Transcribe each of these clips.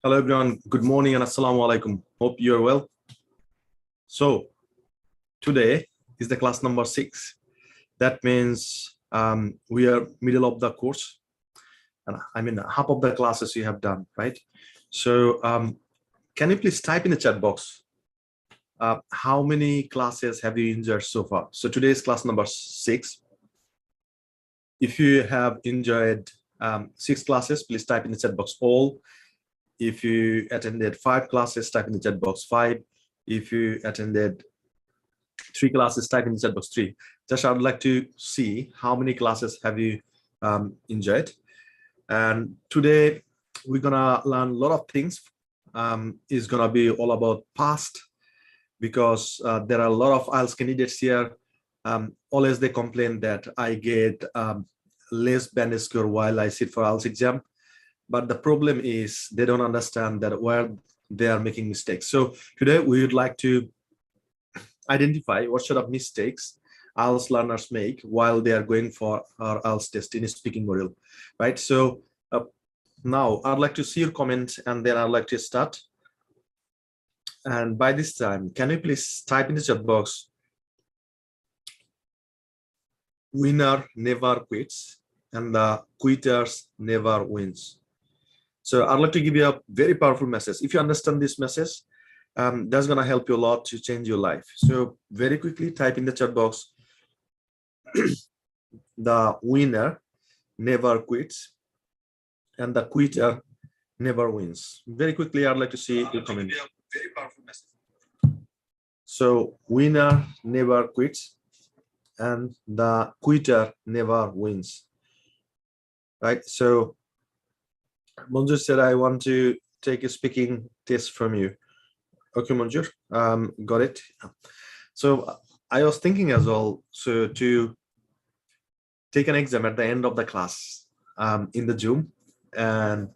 Hello everyone, good morning and assalamu alaikum. Hope you are well. So today is the class number 6. That means we are middle of the course, and I mean half of the classes you have done, right? So can you please type in the chat box how many classes have you enjoyed so far? So today is class number 6. If you have enjoyed 6 classes, please type in the chat box all. If you attended 5 classes, type in the chat box 5. If you attended 3 classes, type in the chat box 3. Just I would like to see how many classes have you enjoyed. And today we're gonna learn a lot of things. It's gonna be all about past, because there are a lot of IELTS candidates here. Always they complain that I get less band score while I sit for IELTS exam. But the problem is they don't understand that where they are making mistakes. So today we would like to identify what sort of mistakes IELTS learners make while they are going for our IELTS test in a speaking module, right? So now I'd like to see your comment, and then I'd like to start. And by this time, can you please type in the chat box, winner never quits and the quitters never wins. So I'd like to give you a very powerful message. If you understand this message, that's going to help you a lot to change your life. So very quickly type in the chat box, the winner never quits and the quitter never wins. Very quickly, I'd like to see your comment. Very powerful message. So winner never quits and the quitter never wins. Right? So Manjur said, I want to take a speaking test from you. Okay, Manjur, got it. So I was thinking as well, so to take an exam at the end of the class in the Zoom, and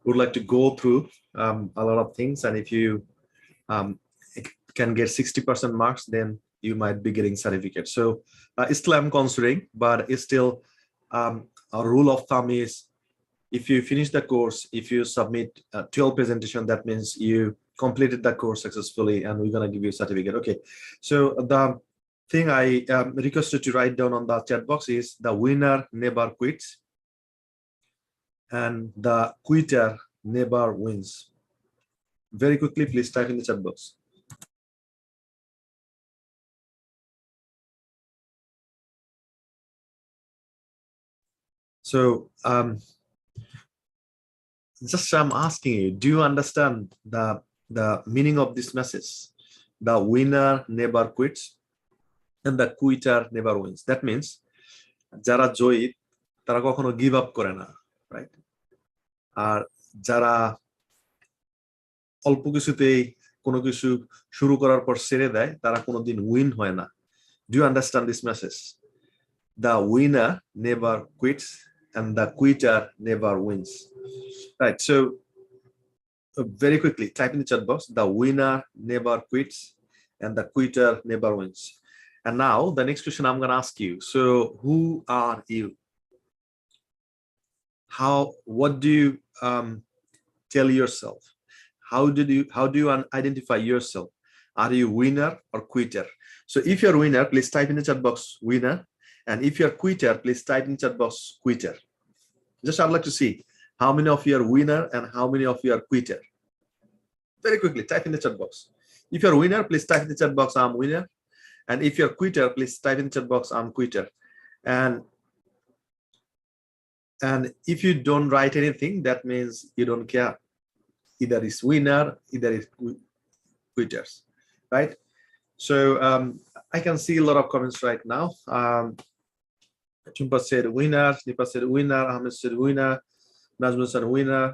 would like to go through a lot of things. And if you can get 60% marks, then you might be getting certificate. So still I'm considering, but it's still a rule of thumb is, if you finish the course, if you submit 12 presentation, that means you completed the course successfully, and we're going to give you a certificate. Okay, so the thing I request you to write down on the chat box is the winner never quits and the quitter never wins. Very quickly, please type in the chat box. So just I'm asking you, do you understand the meaning of this message? The winner never quits and the quitter never wins. That means jara joy tara kokhono give up kore na, right? Ar jara অল্প কিছুতেই কোনো কিছু শুরু করার পর ছেড়ে দেয়, তারা কোনোদিন উইন হয় না. Do you understand this message? The winner never quits and the quitter never wins. Right, so very quickly type in the chat box, the winner never quits and the quitter never wins. And now the next question I'm going to ask you, so who are you? What do you tell yourself? How do you identify yourself? Are you winner or quitter? So if you're winner, please type in the chat box winner, and if you're quitter, please type in the chat box quitter. Just I'd like to see how many of you are winner and how many of you are quitter. Very quickly type in the chat box. If you're winner, please type in the chat box I'm winner, and if you're quitter, please type in the chat box I'm quitter. And if you don't write anything, that means you don't care. Either is winner, either is quitters, right? So I can see a lot of comments right now. Chumpa said winner, Nipa said winner, Ahmed said winner, Najmun said winner,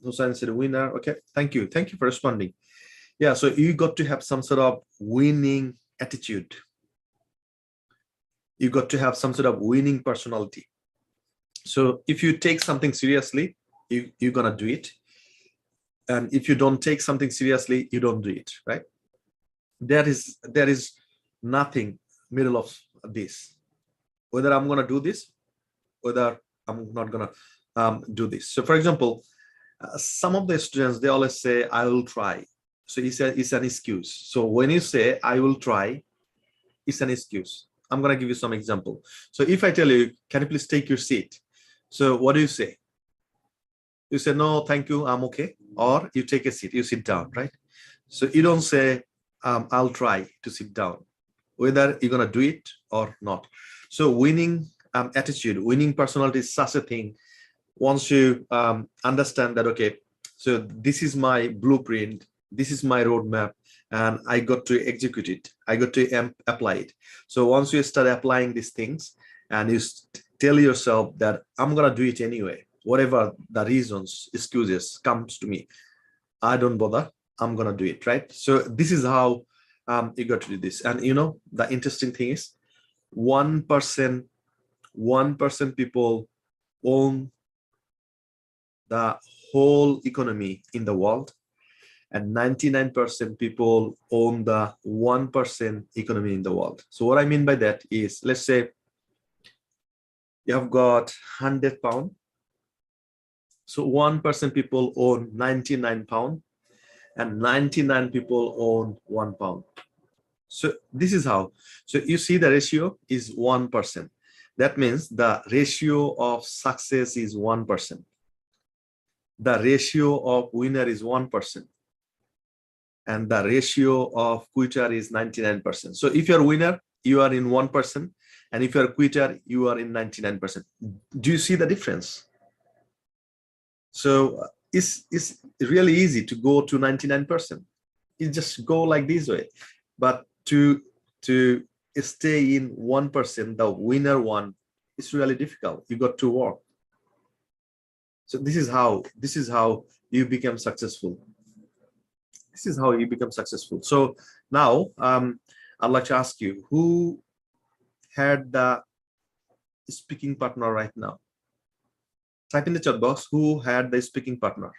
Hussein said winner. Okay, thank you for responding. Yeah, so you got to have some sort of winning attitude. You got to have some sort of winning personality. So if you take something seriously, you're gonna do it. And if you don't take something seriously, you don't do it, right? There is nothing middle of this. Whether I'm gonna do this, whether I'm not gonna do this. So for example, Some of the students, they always say, I will try. So it's an excuse. So when you say I will try, it's an excuse. I'm going to give you some example. So if I tell you, can you please take your seat? So what do you say? You say, no, thank you, I'm okay. Or you take a seat, you sit down, right? So you don't say, I'll try to sit down, whether you're going to do it or not. So winning attitude, winning personality is such a thing. Once you understand that, okay, so this is my blueprint, this is my roadmap, and I got to execute it, I got to apply it. So once you start applying these things and you tell yourself that I'm gonna do it anyway, whatever the reasons, excuses comes to me, I don't bother, I'm gonna do it, right? So this is how you got to do this. And you know, the interesting thing is 1% people own the whole economy in the world, and 99% people own the 1% economy in the world. So what I mean by that is, let's say you have got 100 pounds. So 1% people own 99 pounds, and 99 people own 1 pound. So this is how. So you see the ratio is 1%. That means the ratio of success is 1%. The ratio of winner is 1%. And the ratio of quitter is 99%. So if you're a winner, you are in 1%. And if you're a quitter, you are in 99%. Do you see the difference? So it's really easy to go to 99%. You just go like this way. But to stay in 1%, the winner one, it's really difficult. You got to work. So this is how you become successful. This is how you become successful. So now I'd like to ask you, who had the speaking partner right now? Type in the chat box, who had the speaking partner?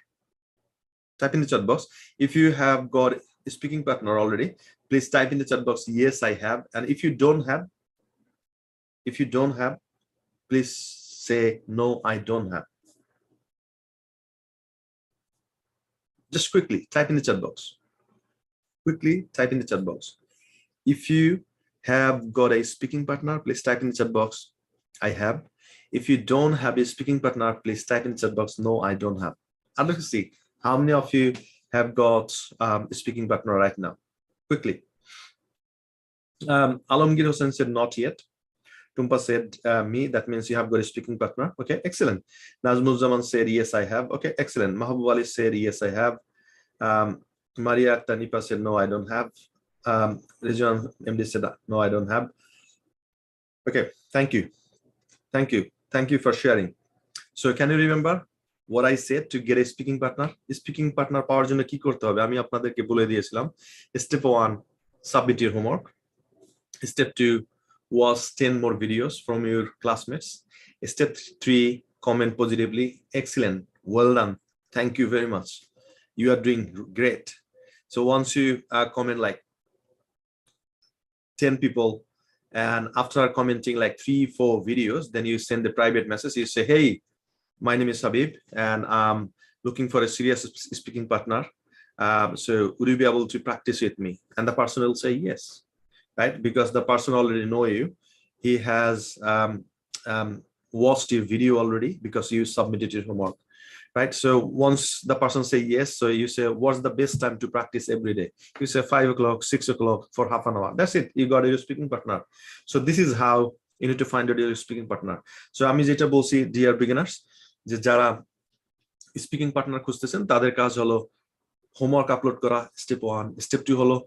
Type in the chat box. If you have got a speaking partner already, please type in the chat box, yes, I have. And if you don't have, please say, no, I don't have. Just quickly type in the chat box. Quickly type in the chat box. If you have got a speaking partner, please type in the chat box, I have. If you don't have a speaking partner, please type in the chat box, no, I don't have. I'd like to see how many of you have got a speaking partner right now. Quickly. Alamgir Hossain said not yet. Tumpa said me, that means you have got a speaking partner. Okay, excellent. Nazmuzzaman said yes, I have. Okay, excellent. Mahabub Ali said yes, I have. Maria Tanipa said no, I don't have. Rejan MD said no, I don't have. Okay, thank you. Thank you for sharing. So can you remember what I said to get a speaking partner? Speaking partner পাওয়ার জন্য কি করতে হবে আমি আপনাদেরকে বলে দিয়েছিলাম। Step 1, submit your homework. Step 2, watch 10 more videos from your classmates. Step 3, comment positively. Excellent, well done, thank you very much, you are doing great. So once you comment like 10 people, and after commenting like 3-4 videos, then you send the private message. You say, hey, my name is Habib and I'm looking for a serious speaking partner. So would you be able to practice with me? And the person will say yes, right? Because the person already know you. He has watched your video already because you submitted your homework, right? So once the person say yes, so you say, what's the best time to practice every day? You say 5 o'clock, 6 o'clock for half an hour. That's it, you got your speaking partner. So this is how you need to find out your speaking partner. So আমি যেটা বলছি, dear beginners, যে যারা speaking partner খুঁজতেছেন তাদের কাজ হলো homework upload করা, স্টেপ 1। স্টেপ 2 হলো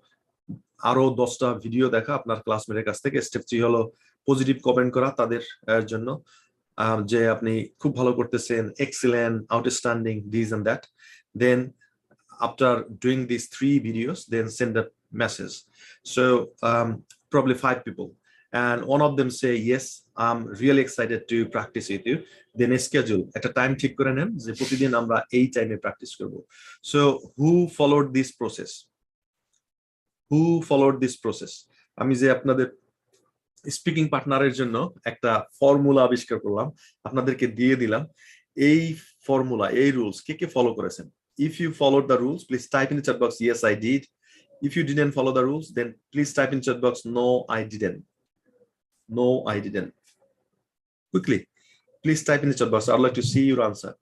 আরো 10টা ভিডিও দেখা আপনার ক্লাসমেটের কাছ থেকে। স্টেপ 3 হলো পজিটিভ কমেন্ট করা তাদের জন্য, যে আপনি খুব ভালো করতেছেন, excellent, outstanding, this and that. Then after doing these 3 videos, then send a message. So probably 5 people, and one of them say yes, I'm really excited to practice with you. Then schedule একটা time ঠিক করে নেন যে প্রতিদিন আমরা এই টাইমে practice করব। So who followed this process? Who followed this process? আমি যে আপনাদের স্পিকিং পার্টনারের জন্য একটা ফর্মুলা আবিষ্কার করলাম, আপনাদেরকে দিয়ে দিলাম। এই formula, এই rules কে follow করেছেন? If you followed the rules, please type in the chat box, yes, I did. If you didn't follow the rules, then please type in the chat box, no, I didn't. No, I didn't. Quickly, please type in the chat box. I'd like to see your answer.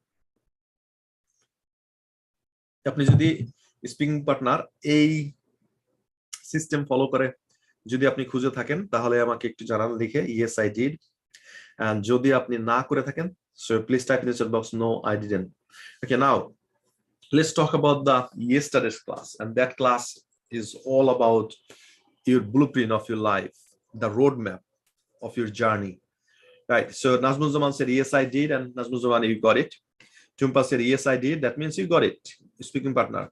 আপনি যদি speaking partner এই system follow করে যদি আপনি খুঁজে থাকেন তাহলে আমাকে একটু জানান লিখে yes I did, and যদি আপনি না করে থাকেন so please type in the chat box no I didn't. Okay, now let's talk about the yesterday's class, and that class is all about your blueprint of your life, the roadmap of your journey, right? So Nazmul Zaman said yes I did, and Nazmul Zaman, you got it. Tumpa said yes I did, that means you got it, speaking partner.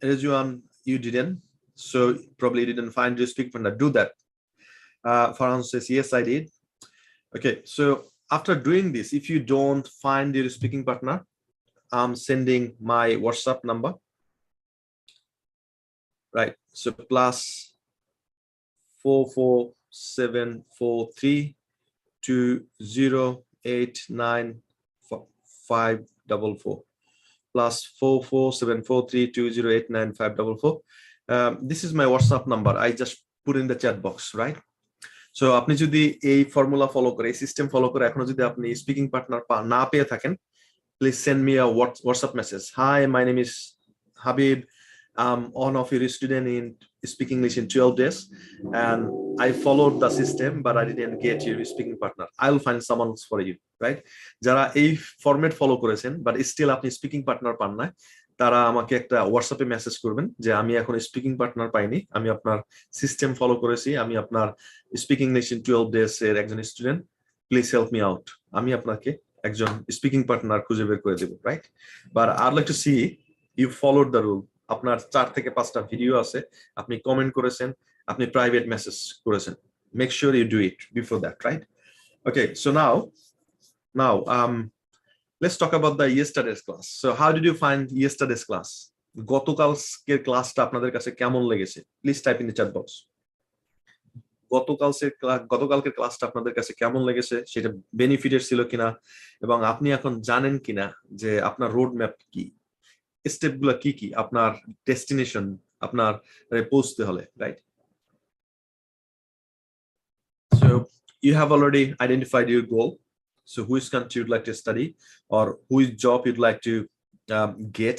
Rejuan, you didn't, so probably you didn't find your speaking partner. Do that. Farhan says yes I did. Okay, so after doing this, if you don't find your speaking partner, I'm sending my WhatsApp number, right? So +44743 2089544 +44743 2089544. This is my WhatsApp number. I just put in the chat box, right? So আপনি যদি এই formula follow করে এই system follow করে এখনো যদি আপনি speaking partner না পেয়ে থাকেন, please send me a WhatsApp message. Hi, my name is Habib. I'm one of your student in Speak English in 12 days, and I followed the system, but I didn't get your speaking partner. I'll find someone else for you, right? যারা এই format follow করেছেন but still আপনি speaking partner পান না, তারা আমাকে একটা হোয়াটসঅ্যাপে মেসেজ করবেন যে আমি এখন স্পিকিং পার্টনার পাইনি, আমি আপনার সিস্টেম ফলো করেছি, আমি আপনার স্পিক ইংলিশ ইন 12 ডেজ এর একজন student, please help me out. আমি আপনাকে একজন স্পিকিং পার্টনার খুঁজে বের করে দেব, right? But I'd like to see you followed the rule. আপনার 4 থেকে 5টা ভিডিও আছে, আপনি কমেন্ট করেছেন, আপনি প্রাইভেট মেসেজ করেছেন। Make sure you do it before that, right? Okay, so now let's talk about the yesterday's class. So how did you find yesterday's class? গতকালকের ক্লাসটা আপনাদের কাছে কেমন লেগেছে? Please type in the chat box. গতকালকের ক্লাসটা আপনাদের কাছে কেমন লেগেছে, সেটা বেনিফিটের ছিল কিনা, এবং আপনি এখন জানেন কিনা যে আপনার রোড ম্যাপ কি, স্টেপগুলো কি কি, আপনার ডেস্টিনেশন আপনার পৌঁছতে হলে, right? So you have already identified your goal. So which country you'd like to study, or which job you'd like to get,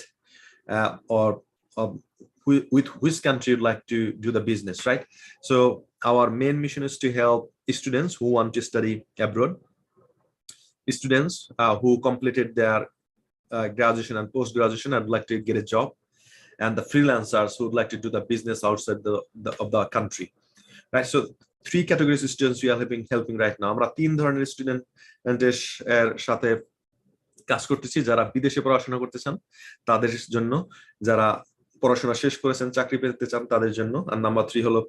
or with which country you'd like to do the business, right? So our main mission is to help students who want to study abroad, students who completed their graduation and post-graduation and would like to get a job, and the freelancers who would like to do the business outside of the country, right? So 3 categories of students we are helping right now. আমরা 3 ধরনের স্টুডেন্টের সাথে কাজ করতেছি, যারা বিদেশে পড়াশোনা করতে চান তাদের জন্য, যারা পড়াশোনা শেষ করেছেন চাকরি পেতে চান তাদের জন্য, আর নাম্বার 3 হলো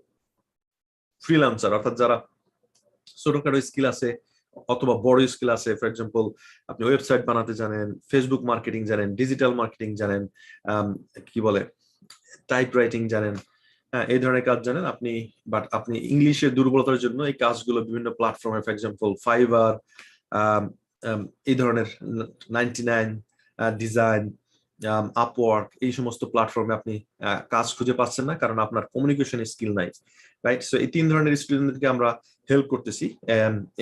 ফ্রিল্যান্সার, অর্থাৎ যারা ছোটখাটো স্কিল আছে অথবা বড় স্কিল আছে। ফর এক্সাম্পল, আপনি ওয়েবসাইট বানাতে জানেন, ফেসবুক মার্কেটিং জানেন, ডিজিটাল মার্কেটিং জানেন, কি বলে টাইপ রাইটিং জানেন, এই ধরনের কাজ জানেন আপনি, বাট আপনি ইংলিশের দুর্বলতার জন্য এই কাজগুলো বিভিন্ন প্ল্যাটফর্মে, ফর এক্সাম্পল ফাইবার, এই ধরনের 99 ডিজাইন, আপওয়ার্ক, এই সমস্ত প্ল্যাটফর্মে আপনি কাজ খুঁজে পাচ্ছেন না কারণ আপনার কমিউনিকেশন স্কিল নাই, রাইট? সো এই 3 ধরনের স্টুডেন্টদেরকে আমরা হেল্প করতেছি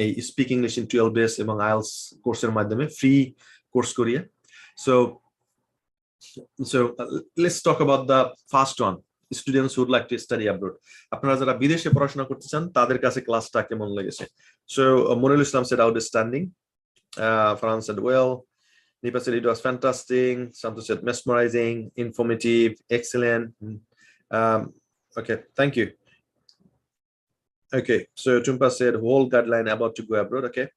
এই স্পিক ইংলিশ ইন 12 ডেজ এবং আইএলটিএস কোর্সের মাধ্যমে, ফ্রি কোর্স করিয়ে। So let's talk about the first one, students who would like to study abroad. আপনারা যারা বিদেশে পড়াশোনা করতে চান তাদের কাছে ক্লাসটা কেমন লেগেছে? So Monil Islam said outstanding, Farhan said well, Nipa said it was fantastic, Santu said mesmerizing, informative, excellent. Okay, thank you. Okay, so Tumpa said whole guideline about to go abroad. Okay,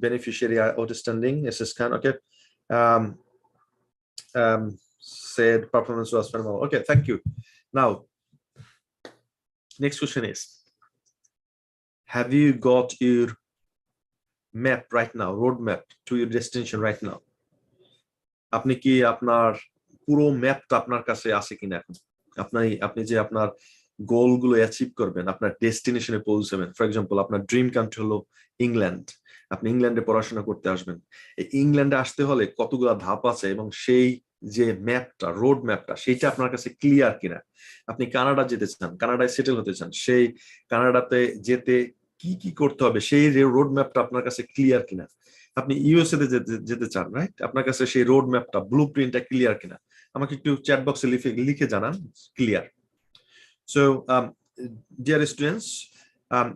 beneficiary outstanding, SS Khan. Okay, said performance was phenomenal. Okay, thank you. Now, next question is, have you got your map right now, road map to your destination right now? আপনি কি আপনার পুরো ম্যাপটা আপনার কাছে আছে কিনা? এখন আপনি যে আপনার গোলগুলো অ্যাচিভ করবেন, আপনার ডেস্টিনেশনে পৌঁছাবেন। ফর এক্সাম্পল, আপনার ড্রিম কান্ট্রি হলো ইংল্যান্ড, আপনি ইংল্যান্ডে পড়াশোনা করতে আসবেন, এই ইংল্যান্ডে আসতে হলে কতগুলো ধাপ আছে এবং সেই যে ম্যাপটা, রোড ম্যাপটা, সেইটা আপনার কাছে ক্লিয়ার কিনা। আপনি কানাডা যেতে চান, কানাডায় সেটেল হতে চান, সেই কানাডাতে যেতে কি কি করতে হবে সেই রোড ম্যাপটা আপনার কাছে ক্লিয়ার কিনা। আপনি ইউএসএ তে যেতে চান, রাইট, আপনার কাছে সেই রোড ম্যাপটা, ব্লু প্রিন্টটা ক্লিয়ার কিনা। আমাকে একটু চ্যাট বক্সে লিখে জানান clear. So, dear students,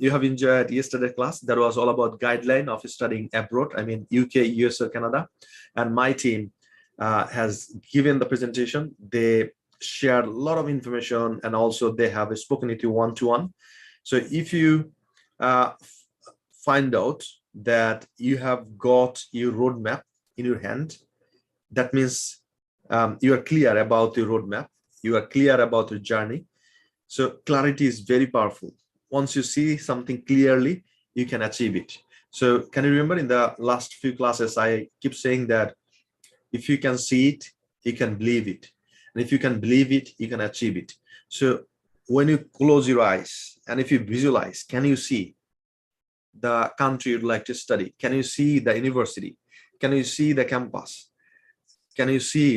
you have enjoyed yesterday class that was all about guideline of studying abroad, I mean UK, US, or Canada. And my team has given the presentation. They shared a lot of information, and also they have spoken it one-to-one. So if you find out that you have got your roadmap in your hand, that means you are clear about your roadmap, you are clear about your journey. So clarity is very powerful. Once you see something clearly, you can achieve it. So can you remember in the last few classes, I keep saying that if you can see it, you can believe it. And if you can believe it, you can achieve it. So when you close your eyes and if you visualize, can you see the country you'd like to study? Can you see the university? Can you see the campus? Can you see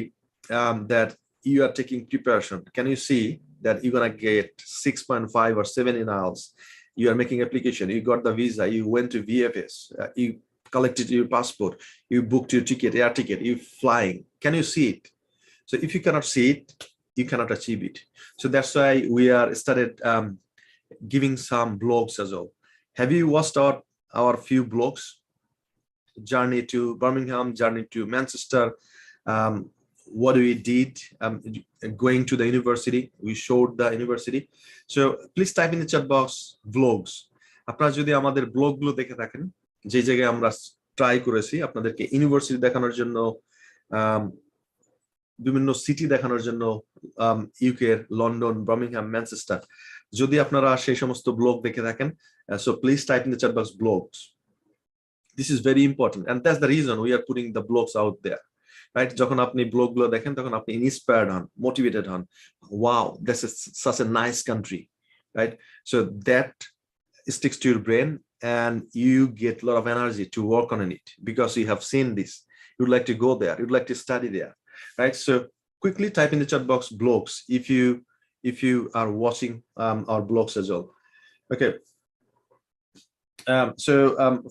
that you are taking preparation? Can you see that you're gonna get 6.5 or 7 in IELTS? You are making application, you got the visa, you went to VFS, you collected your passport, you booked your ticket, air ticket, you flying. Can you see it? So if you cannot see it, you cannot achieve it. So that's why we are started giving some blogs as well. Have you watched our few blogs? Journey to Birmingham, journey to Manchester, what we did, going to the university, we showed the university. So please type in the chat box vlogs. আপনারা যদি আমাদের blog গুলো দেখে থাকেন, যে জায়গায় আমরা try করেছি আপনাদেরকে ইউনিভার্সিটি দেখানোর জন্য, বিভিন্ন সিটি দেখানোর জন্য, ইউকে, লন্ডন, বার্মিংহাম, ম্যানচেস্টার, যদি আপনারা সেই সমস্ত ব্লগ দেখে থাকেন, so please type in the chat box blogs. This is very important, and that's the reason we are putting the blogs out there, right? যখন আপনি ব্লগ গুলো দেখেন তখন আপনি ইন্সপায়ার্ড হন, মোটিভেটেড হন, wow, this is such a nice country, right? So that sticks to your brain and you get a lot of energy to work on it because you have seen this, you'd like to go there, you'd like to study there, right? So quickly type in the chat box blogs if you are watching our blogs as well. Okay.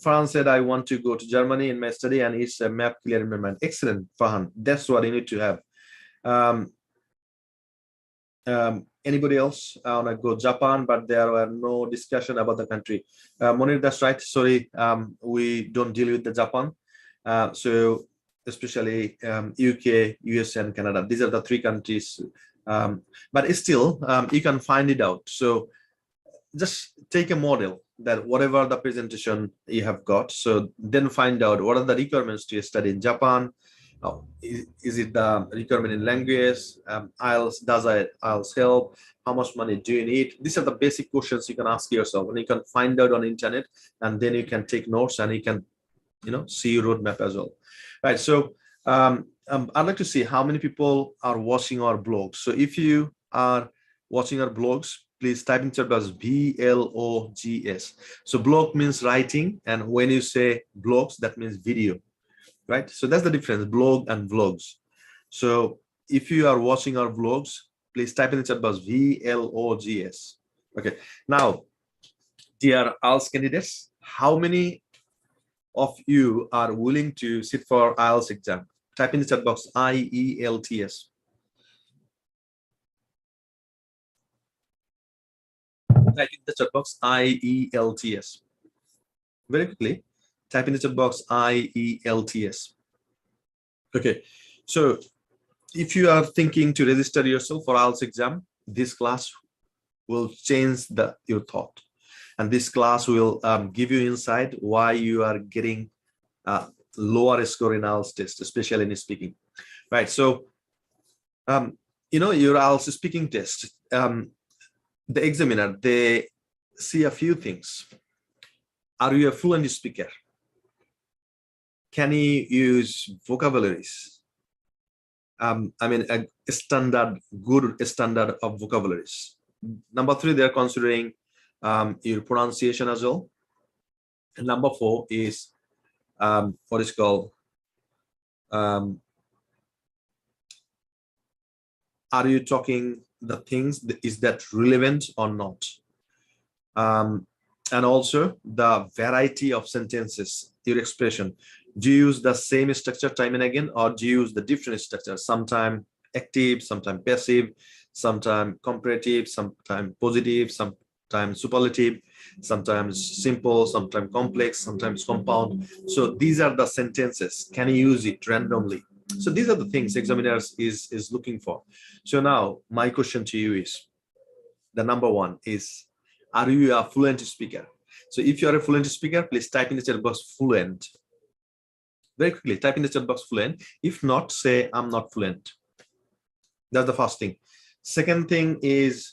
Farhan said, I want to go to Germany in my study and it's a map clear in my mind. Excellent, Farhan. That's what you need to have. Anybody else? I want to go Japan, but there were no discussion about the country. Monir, that's right. Sorry, we don't deal with the Japan. So especially UK, US, and Canada. These are the three countries. But still, you can find it out. So just take a model that whatever the presentation you have got, so then find out what are the requirements to study in Japan. Is it the requirement in language? IELTS, does IELTS help? How much money do you need? These are the basic questions you can ask yourself, and you can find out on internet, and then you can take notes and you can, see your roadmap as well, right? So I'd like to see how many people are watching our blogs. So if you are watching our blogs, please type in chat box VLOGS. So blog means writing, and when you say blogs, that means video, right? So that's the difference, blog and vlogs. So if you are watching our vlogs, please type in the chat box VLOGS. Okay, now dear IELTS candidates, how many of you are willing to sit for IELTS exam? Type in the chat box IELTS. Type in the chat box IELTS. Very quickly, type in the chat box IELTS. Okay, so if you are thinking to register yourself for IELTS exam, this class will change your thought, and this class will give you insight why you are getting lower score in IELTS test, especially in speaking, right? So your IELTS speaking test, the examiner, they see a few things. Are you a fluent speaker? Can you use vocabularies? I mean, a good standard of vocabularies. Number 3, they're considering your pronunciation as well. And number 4 is what is called, are you talking the things, is that relevant or not? And also the variety of sentences, your expression. Do you use the same structure time and again, or do you use the different structure? Sometimes active, sometimes passive, sometimes comparative, sometimes positive, sometimes superlative, sometimes simple, sometimes complex, sometimes compound. So these are the sentences. Can you use it randomly? So these are the things examiners is looking for. So now my question to you is, the number one is, are you a fluent speaker? So if you are a fluent speaker, please type in the chat box fluent. Very quickly, type in the chat box fluent. If not, say I'm not fluent. That's the first thing. Second thing is,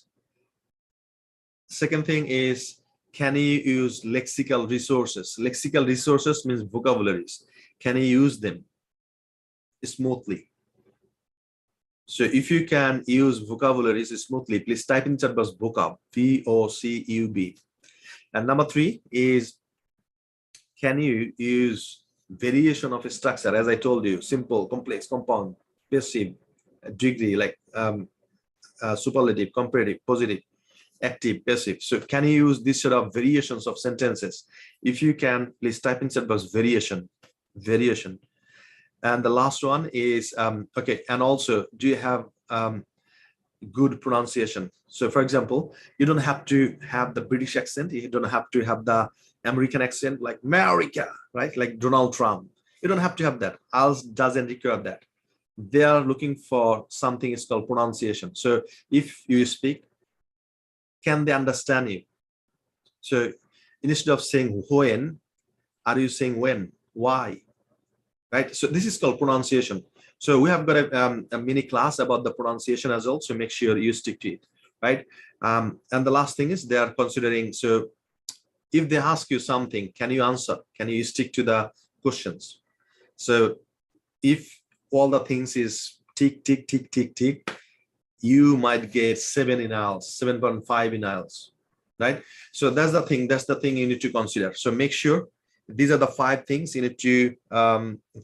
can you use lexical resources? Lexical resources means vocabularies. Can you use them smoothly? So if you can use vocabularies smoothly, please type in chat box vocab, VOCUB. And number three is, can you use variation of a structure? As I told you, simple, complex, compound, passive, degree, like superlative, comparative, positive, active, passive. So can you use this sort of variations of sentences? If you can, please type in chat box variation. And the last one is, okay, and also, do you have good pronunciation? So for example, you don't have to have the British accent, you don't have to have the American accent like America, right? Like Donald Trump. You don't have to have that. IELTS doesn't require that. They are looking for something is called pronunciation. So if you speak, can they understand you? So instead of saying when, are you saying when? Why? Right? So this is called pronunciation. So we have got a mini class about the pronunciation as well. So make sure you stick to it, right? And the last thing is, they are considering, so if they ask you something, can you answer? Can you stick to the questions? So if all the things is tick, tick, tick, tick, tick, you might get 7 in IELTS, 7.5 in IELTS, right? So that's the thing you need to consider. So make sure these are the 5 things you need to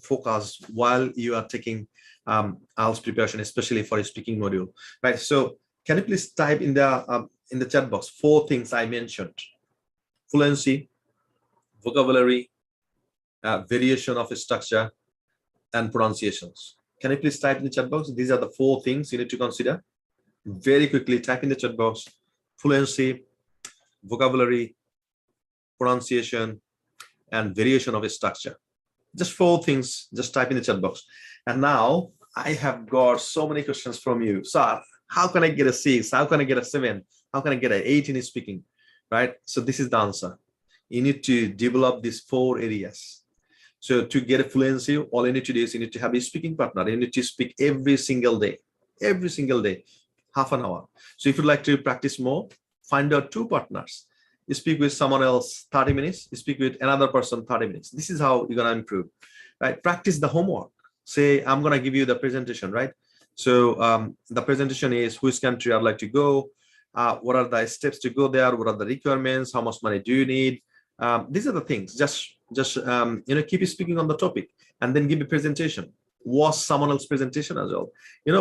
focus while you are taking IELTS preparation, especially for a speaking module, right? So can you please type in the chat box 4 things I mentioned: fluency, vocabulary, variation of structure, and pronunciations. Can you please type in the chat box? These are the 4 things you need to consider. Very quickly, type in the chat box: fluency, vocabulary, pronunciation, and variation of a structure. Just 4 things. Just type in the chat box. And now I have got so many questions from you. Sir, how can I get a 6? How can I get a 7? How can I get an 8 in speaking? Right? So this is the answer. You need to develop these 4 areas. So to get a fluency, all you need to do is you need to have a speaking partner. You need to speak every single day, half an hour. So if you'd like to practice more, find out 2 partners. You speak with someone else 30 minutes, you speak with another person 30 minutes. This is how you're going to improve, right? Practice the homework. Say, I'm going to give you the presentation, right? So the presentation is, which country I'd like to go, what are the steps to go there, what are the requirements, how much money do you need? These are the things. Just keep speaking on the topic, and then give a presentation. Watch someone else's presentation as well.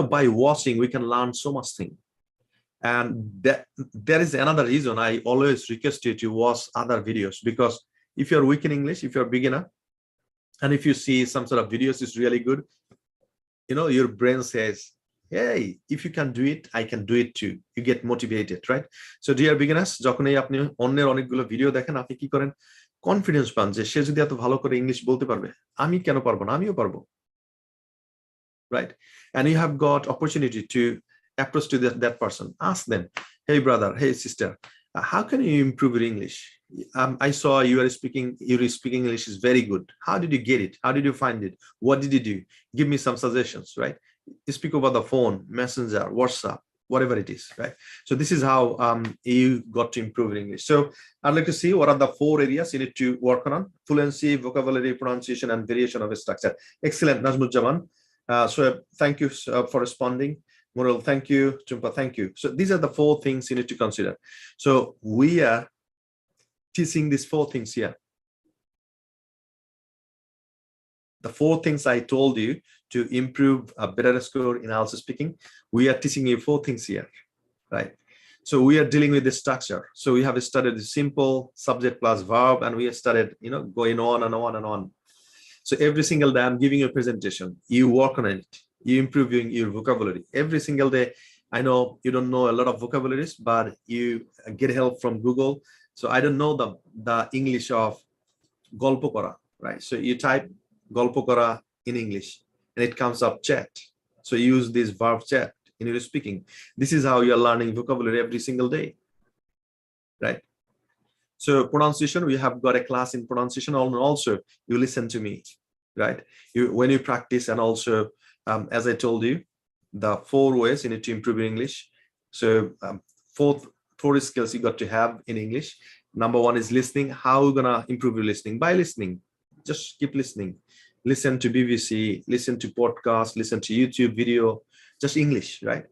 By watching, we can learn so much thing. And there is another reason I always request you to watch other videos, because if you're weak in English, if you're a beginner, and if you see some sort of videos is really good, your brain says, hey, if you can do it, I can do it too. You get motivated, right? So dear beginners, যখনই আপনি অন্যের অনেকগুলো video দেখেন, আপনি কি করেন? Confidence পান যে সে যদি এত ভালো করে ইংলিশ বলতে পারবে, আমি কেন পারবো না? আমিও পারবো, right? And you have got opportunity to approach to that person. Ask them, hey brother, hey sister, how can you improve your English? I saw your speaking English is very good. How did you get it? How did you find it? What did you do? Give me some suggestions, right? You speak over the phone, messenger, WhatsApp, whatever it is, right? So this is how you got to improve English. So I'd like to see what are the 4 areas you need to work on: fluency, vocabulary, pronunciation, and variation of a structure. Excellent, Najmuzzaman. So thank you for responding. Mural, thank you. Jumpa, thank you. So these are the 4 things you need to consider. So we are teaching these 4 things here. The 4 things I told you to improve a better score in IELTS speaking, we are teaching you 4 things here, right? So we are dealing with the structure. So we have studied the simple subject plus verb, and we have started, going on and on and on. So every single day I'm giving you a presentation. You work on it. You improve your vocabulary every single day. I know you don't know a lot of vocabularies, but you get help from Google. So I don't know the English of golpo kora, right? So you type golpo kora in English and it comes up chat. So you use this verb chat in your speaking. This is how you're learning vocabulary every single day, right? So pronunciation, we have got a class in pronunciation, and also you listen to me, right? When you practice, and also as I told you, the 4 ways you need to improve your English. So 4 skills you got to have in English. Number 1 is listening. How are you gonna improve your listening? By listening. Just keep listening. Listen to BBC, listen to podcasts, listen to YouTube video, just English, right?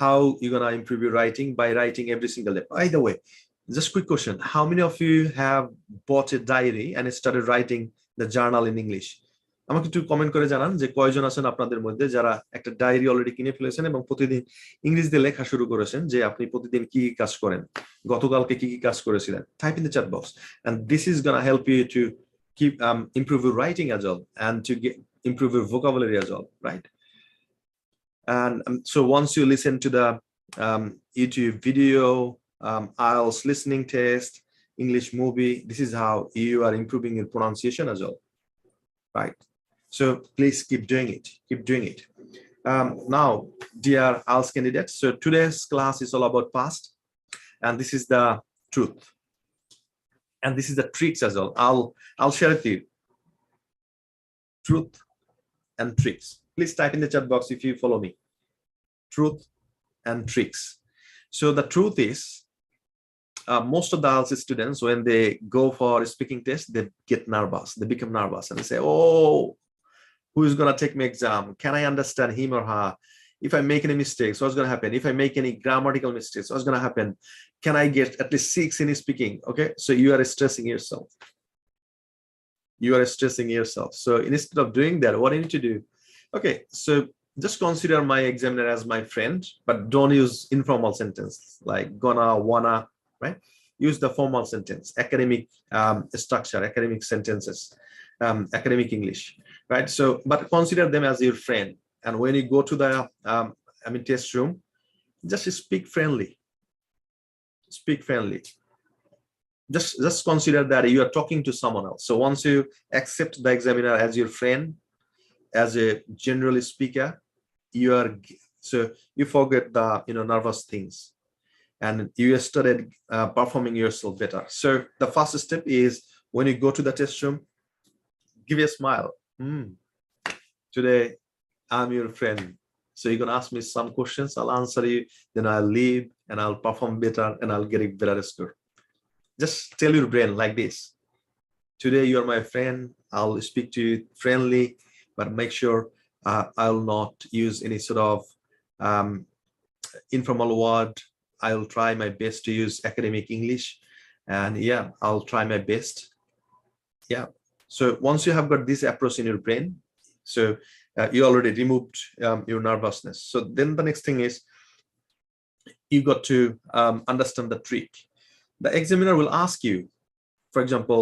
How you gonna improve your writing? By writing every single day. By the way, just quick question. How many of you have bought a diary and started writing the journal in English? আমাকে একটু comment করে জানান যে কয়জন আছেন আপনাদের মধ্যে যারা একটা ডায়েরি অলরেডি কিনে ফেলেছেন এবং প্রতিদিন ইংরেজিতে লেখা শুরু করেছেন, যে আপনি প্রতিদিন কি কাজ করেন, গতকালকে কি কাজ করেছিলেন। Type in the chat box, and this is gonna help you to keep improve your writing as well, and to improve your vocabulary as well, right? And so once you listen to the YouTube video, IELTS listening test, English movie, this is how you are improving your pronunciation as well, right? So please keep doing it. Keep doing it. Now, dear IELTS candidates, so today's class is all about past, and this is the truth, and this is the tricks as well. I'll share with you truth and tricks. Please type in the chat box if you follow me. Truth and tricks. So the truth is, most of the IELTS students, when they go for a speaking test, they get nervous. They become nervous and they say, oh, who is going to take my exam? Can I understand him or her? If I make any mistakes, what's going to happen? If I make any grammatical mistakes, what's going to happen? Can I get at least 6 in speaking? Okay, so you are stressing yourself. You are stressing yourself. So instead of doing that, what do you need to do? Okay, so just consider my examiner as my friend, but don't use informal sentence like gonna, wanna, right? Use the formal sentence, academic structure, academic sentences, academic English, right? So, but consider them as your friend. And when you go to the test room, just speak friendly. Speak friendly. Just consider that you are talking to someone else. So once you accept the examiner as your friend, as a general speaker, you forget the nervous things, and you started performing yourself better. So the first step is, when you go to the test room, give a smile. Today I'm your friend, so you're gonna ask me some questions, I'll answer you, then I'll leave and I'll perform better and I'll get a better score. Just tell your brain like this: today you're my friend, I'll speak to you friendly, but make sure I'll not use any sort of informal word. I'll try my best to use academic English, and yeah, I'll try my best. Yeah, so once you have got this approach in your brain, so you already removed your nervousness. So then the next thing is, you got to understand the trick. The examiner will ask you, for example,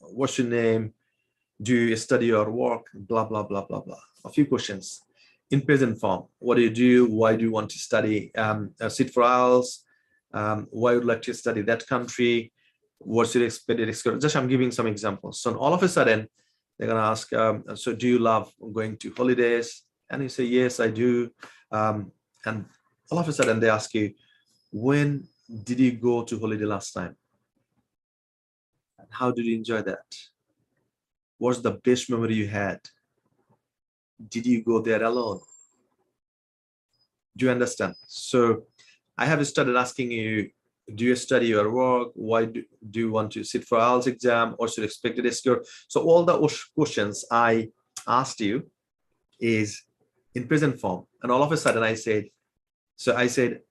what's your name, do you study or work, blah blah blah blah blah, a few questions in present form. What do you do? Why do you want to study? Sit for IELTS. Why would you like to study that country? What's your expected score? Just I'm giving some examples. So all of a sudden they're gonna ask, so do you love going to holidays? And you say, yes, I do. And all of a sudden they ask you, when did you go to holiday last time? And how did you enjoy that? What's the best memory you had? Did you go there alone? Do you understand? So I have started asking you, do you study or work? Why do you want to sit for IELTS exam? Or should expected score? So all the questions I asked you is in present form. And all of a sudden I said, I started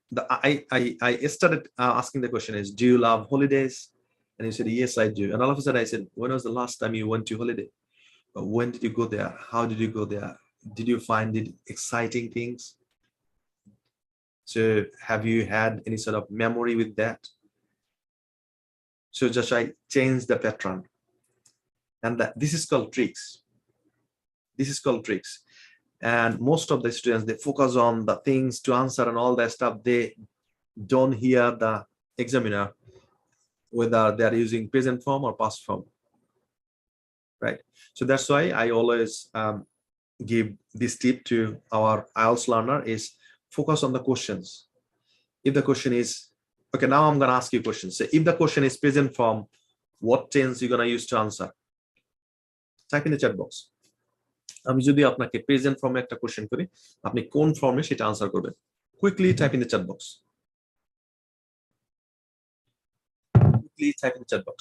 asking the question is, do you love holidays? And you said, yes, I do. And all of a sudden I said, when was the last time you went to holiday? When did you go there? How did you go there? Did you find it exciting things? So have you had any sort of memory with that? So just I change the pattern. And this is called tricks. This is called tricks. And most of the students, they focus on the things to answer and all that stuff. They don't hear the examiner, whether they're using present form or past form, right? So that's why I always give this tip to our IELTS learner is focus on the questions. If the question is, okay, now I'm gonna ask you questions. So if the question is present form, what tense you're gonna use to answer? Type in the chat box. আমি যদি আপনাকে present ফর্মে একটা question করি, আপনি কোন ফর্মে সেটা আনসার করবেন? Quickly type in the chat box. Quickly type in the chat box.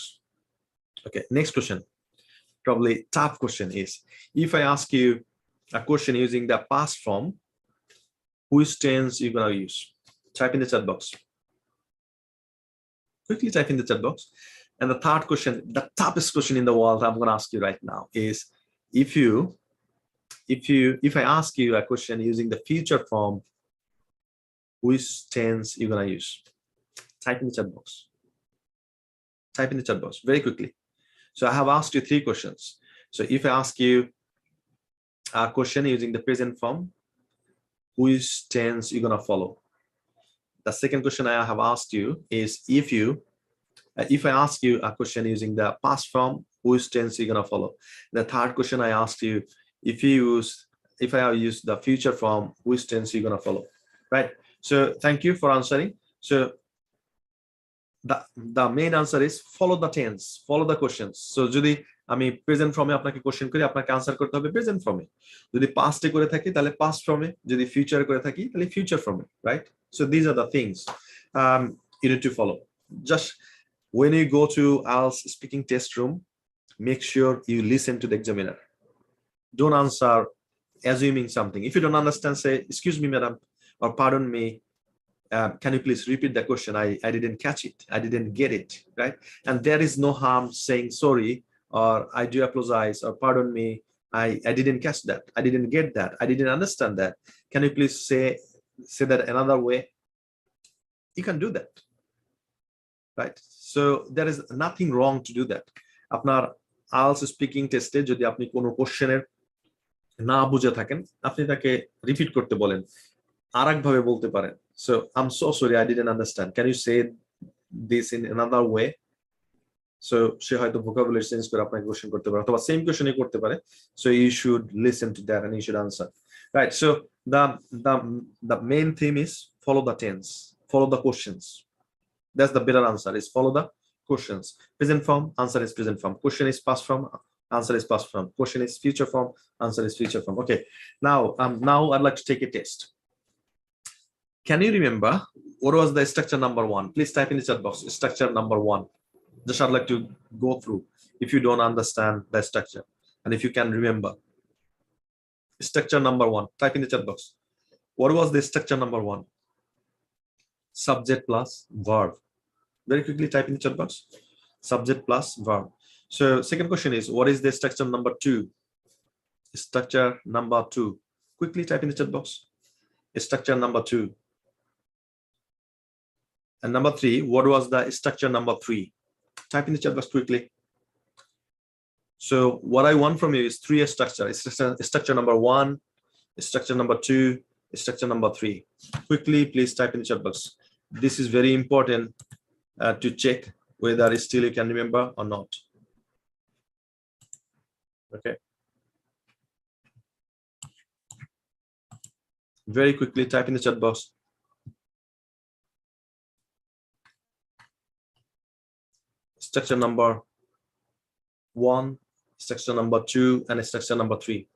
Okay, next question. Probably tough question is, if I ask you a question using the past form, which tense you're gonna use? Type in the chat box. Quickly type in the chat box. And the third question, the toughest question in the world I'm gonna ask you right now is, if I ask you a question using the future form, which tense you're gonna use? Type in the chat box. Type in the chat box very quickly. So I have asked you 3 questions. So if I ask you a question using the present form, which tense you're gonna follow? The second question I have asked you is, if I ask you a question using the past form, which tense you're gonna follow? The third question I asked you, if I use the future form, which tense you're gonna follow, right? So thank you for answering. So the main answer is follow the tense, follow the questions. So যদি আমি present ফর্মে আপনাকে question করি, আপনাকে answer করতে হবে present ফর্মে। যদি পাস্টে করে থাকি তাহলে পাস্ট ফর্মে, যদি ফিউচারে করে থাকি তাহলে ফিউচার ফর্মে, right? So these are the things you need to follow. Just when you go to IELTS speaking test room, make sure you listen to the examiner. Don't answer assuming something. If you don't understand, say, excuse me, madam, or pardon me, can you please repeat the question? I didn't catch it. I didn't get it, right? And there is no harm saying sorry, or I do apologize, or pardon me, I didn't catch that. I didn't get that. I didn't understand that. Can you please say that another way? You can do that, right? So there is nothing wrong to do that. আপনার IELTS speaking টেস্টে যদি আপনি কোনো কোশ্চেনের না বুঝে থাকেন, আপনি তাকে রিপিট করতে বলেন, আরেকভাবে বলতে পারেন। So I'm so sorry, I didn't understand. Can you say this in another way? So সে হয়তো vocabulary চেঞ্জ করে আপনাকে কোশ্চেন করতে পারে, অথবা সেম কোশ্চেনই করতে পারে। So you should listen to that and you should answer, right? So the main theme is follow the tense, follow the questions. That's the better answer, is follow the questions. Present form, answer is present form. Question is past form, answer is past form. Question is future form, answer is future form. Okay, now I'd like to take a test. Can you remember what was the structure number 1? Please type in the chat box, structure number 1. Just I'd like to go through if you don't understand the structure, and if you can remember. Structure number 1, type in the chat box. What was the structure number 1? Subject plus verb. Very quickly type in the chat box, subject plus verb. So second question is, what is the structure number 2? Structure number 2. Quickly type in the chat box, structure number 2. And number 3, what was the structure number 3? Type in the chat box quickly. So what I want from you is 3 structure. Structure number 1, structure number 2, structure number 3. Quickly, please type in the chat box. This is very important to check whether still you can remember or not. Okay. Very quickly type in the chat box. Structure number 1, structure number 2, and structure number 3.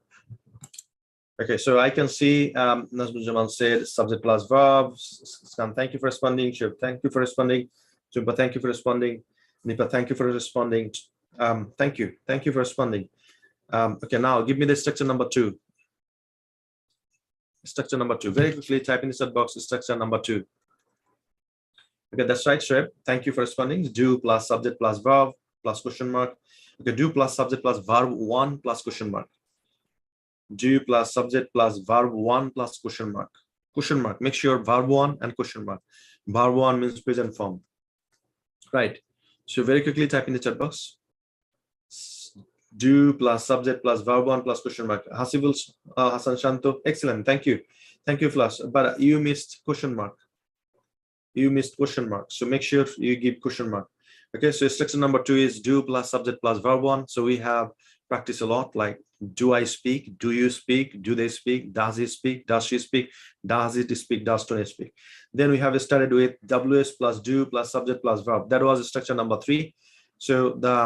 Okay, so I can see Nazmul Jamal said subject plus verb. Scan, thank you for responding. Shub, thank you for responding. Jumpa, thank you for responding. Nipa, thank you for responding. Thank you for responding. Okay, now give me the structure number 2. Structure number 2. Very quickly type in the chat box, structure number 2. Okay, that's right, Shoaib. Thank you for responding. Do plus subject plus verb plus question mark. Okay, do plus subject plus verb 1 plus question mark. Do plus subject plus verb 1 plus question mark. Question mark. Make sure verb 1 and question mark. Verb 1 means present form. Right. So very quickly type in the chat box. Do plus subject plus verb 1 plus question mark. Hasibul Hasan Shanto. Excellent. Thank you. Thank you, Flash. But you missed question mark. You missed question mark. So make sure you give question mark. Okay, so instruction number 2 is do plus subject plus verb 1. So we have practiced a lot like do I speak, do you speak, do they speak, does he speak, does she speak, does it speak, does Tony speak. Then we have started with WS plus do plus subject plus verb. That was structure number 3. So the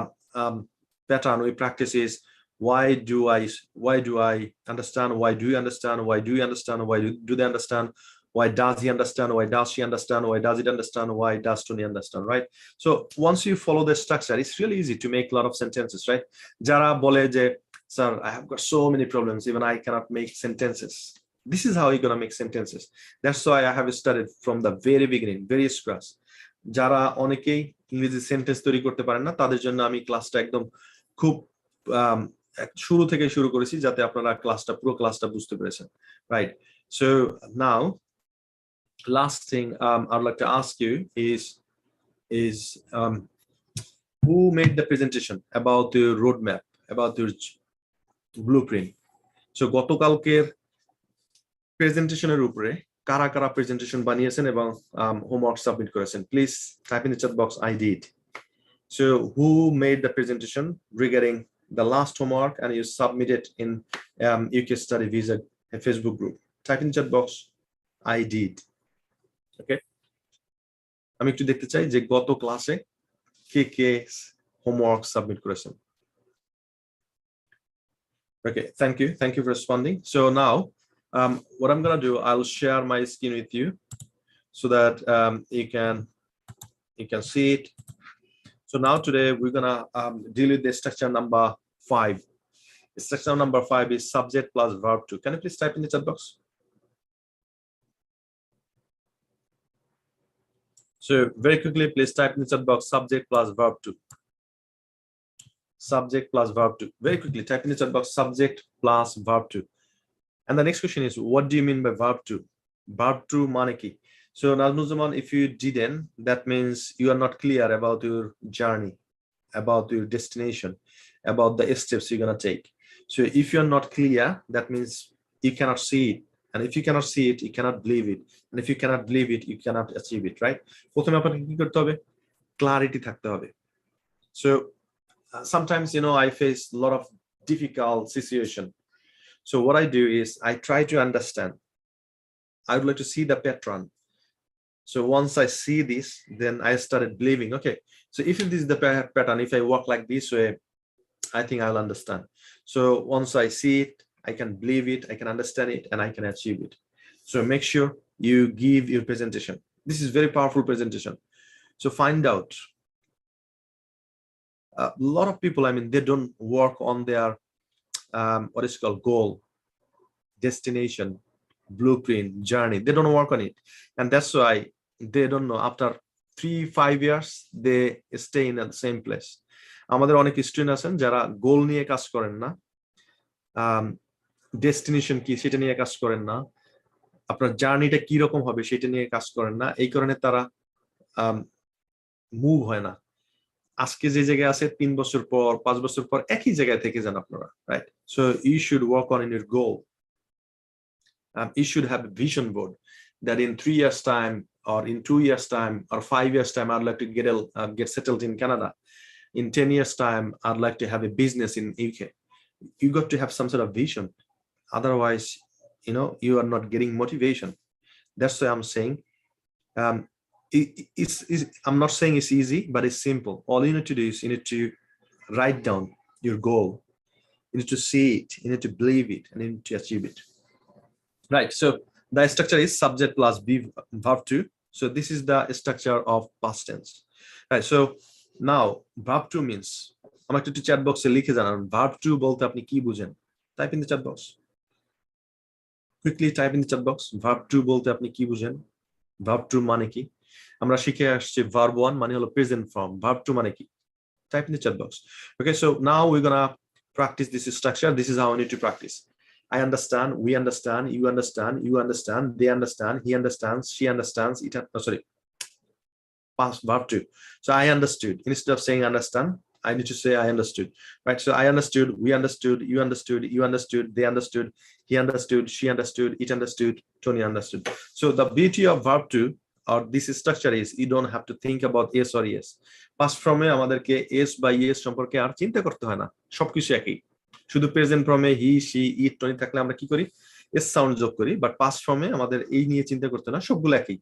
pattern we practice is why do I understand, why do you understand, why do you understand, why do they understand, why does he understand, why does she understand, why does it understand, why does Tony understand, right? So once you follow the structure, it's really easy to make a lot of sentences, right? Jara bole je, sir, I have got so many problems, even I cannot make sentences. This is how you're gonna make sentences. That's why I have started from the very beginning, very scratch. Jara অনেকেই ইংরেজি sentence তৈরি করতে পারেন না, তাদের জন্য আমি ক্লাসটা একদম খুব শুরু থেকে শুরু করেছি যাতে আপনারা পুরো ক্লাসটা বুঝতে পেরেছেন, right? So now last thing I'd like to ask you is who made the presentation about the roadmap, about your blueprint? So গতকালকের প্রেজেন্টেশনের উপরে কারা কারা প্রেজেন্টেশন বানিয়েছেন এবং হোমওয়ার্ক সাবমিট করেছেন, please type in the chat box I did. So who made the presentation regarding the last homework and you submitted in UK Study Visa Facebook group? Type in the chat box I did. Okay, আমি একটু দেখতে চাই যে গত ক্লাসে কে কে homework submit করেছেন। Okay, thank you for responding. So now what I'm gonna do, I'll share my screen with you so that you can see it. So now today we're gonna deal with the structure number 5. Structure number 5 is subject plus verb 2. Can you please type in the chat box? So very quickly, please type in the chat box subject plus verb 2. Subject plus verb 2. Very quickly, type in the chat box subject plus verb 2. And the next question is, what do you mean by verb 2? Verb 2 মানে কি? So Nazmuzaman, if you didn't, that means you are not clear about your journey, about your destination, about the steps you're gonna take. So if you're not clear, that means you cannot see it. And if you cannot see it, you cannot believe it. And if you cannot believe it, you cannot achieve it, right? প্রথমে আপনাকে কি করতে হবে? Clarity থাকতে হবে. So sometimes, you know, I face a lot of difficult situation. So what I do is I try to understand. I would like to see the pattern. So once I see this, then I started believing, okay, so if this is the pattern, if I walk like this way, I think I'll understand. So once I see it, I can believe it, I can understand it, and I can achieve it. So make sure you give your presentation. This is very powerful presentation. So find out. A lot of people, I mean, they don't work on their what is called goal, destination, blueprint, journey. They don't work on it, and that's why they don't know. After 3-5 years, they stay in the same place. আমাদের অনেক student আছেন যারা গোল নিয়ে কাজ করেন না, destination কি সেটা নিয়ে কাজ করেন না, আপনার জার্নিটা কি রকম হবে সেটা নিয়ে কাজ করেন না, এই কারণে তারা মুভ হয় না। আজকে যে জায়গায় আছে 3 বছর পর 5 বছর পর একই জায়গায় থেকে যান আপনারা, right? So you should work on in your goal. You should have a vision board that in 3 years time or in 2 years time or 5 years time I'd like to get settled in Canada. In 10 years time I'd like to have a business in UK. You got to have some sort of vision, otherwise, you know, you are not getting motivation. That's why I'm saying I'm not saying it's easy, but it's simple. All you need to do is you need to write down your goal, you need to see it, you need to believe it, and you need to achieve it. Right, so the structure is subject plus verb 2. So this is the structure of past tense. Right, so now verb 2 means, আমাকে একটু chat বক্সে লিখে জানান verb 2 বলতে আপনি কি বুঝেন। Type in the chat box, quickly type in the chat box. verb 2 বলতে আপনি কি বুঝেন, verb 2 মানে কি? আমরা শিখে আসছি verb 1 মানে হলো প্রেজেন্ট ফর্ম, verb 2 মানে কি? Type in the chat box. Okay, so now we're gonna practice this structure. This is how I need to practice. I understand, we understand, you understand, you understand, they understand, he understands, she understands, it, sorry, past verb 2. So I understood. Instead of saying understand, I need to say I understood, right? So I understood, we understood, you understood, you understood, they understood, he understood, she understood, it understood, Tony understood. So the beauty of verb 2 or this structure is you don't have to think about yes or yes. Past form এ আমাদেরকে yes by yes সম্পর্কে আর চিন্তা করতে হয় না, সবকিছু একই। শুধু present ফর্মে হি, শি, ইট, টনি থাকলে আমরা কি করি? এস সাউন্ড যোগ করি, বাট পাস্ট ফর্মে আমাদের এই নিয়ে চিন্তা করতে না, সবগুলো একই।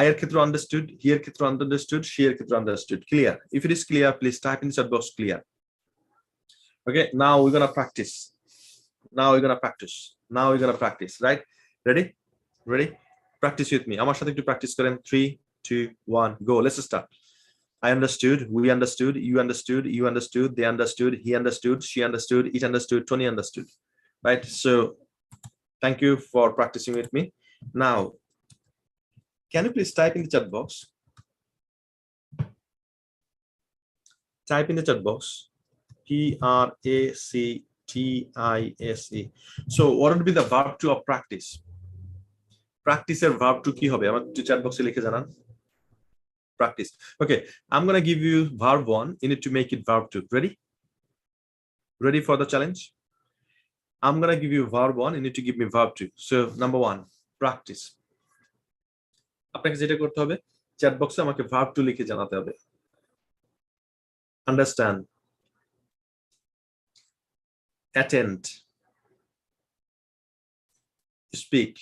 I এর ক্ষেত্রে understood, he এর ক্ষেত্রে understood, she এর ক্ষেত্রে understood. Clear? If it is clear, please type in the chat box clear. Okay, now we're gonna practice. Now we're gonna practice. Now we're gonna practice, right? Ready? Ready? Practice with me. আমার সাথে একটু practice করেন. 3, 2, 1, go. Let's start. I understood, we understood, you understood, you understood, they understood, he understood, she understood, it understood, Tony understood. Right? So thank you for practicing with me. Now, can you please type in the chat box? Type in the chat box. Practise. So what would be the verb to of practice? Practice এর verb to কি হবে? আমার একটু chat box এ লিখে জানান। Practice. Okay, I'm gonna give you verb 1. You need to make it verb 2. Ready? Ready for the challenge? I'm gonna give you verb 1. You need to give me verb 2. So number 1, practice. আপনাকে যেটা করতে হবে, chat box এ আমাকে verb 2 লিখে জানাতে হবে। Understand, attend, speak,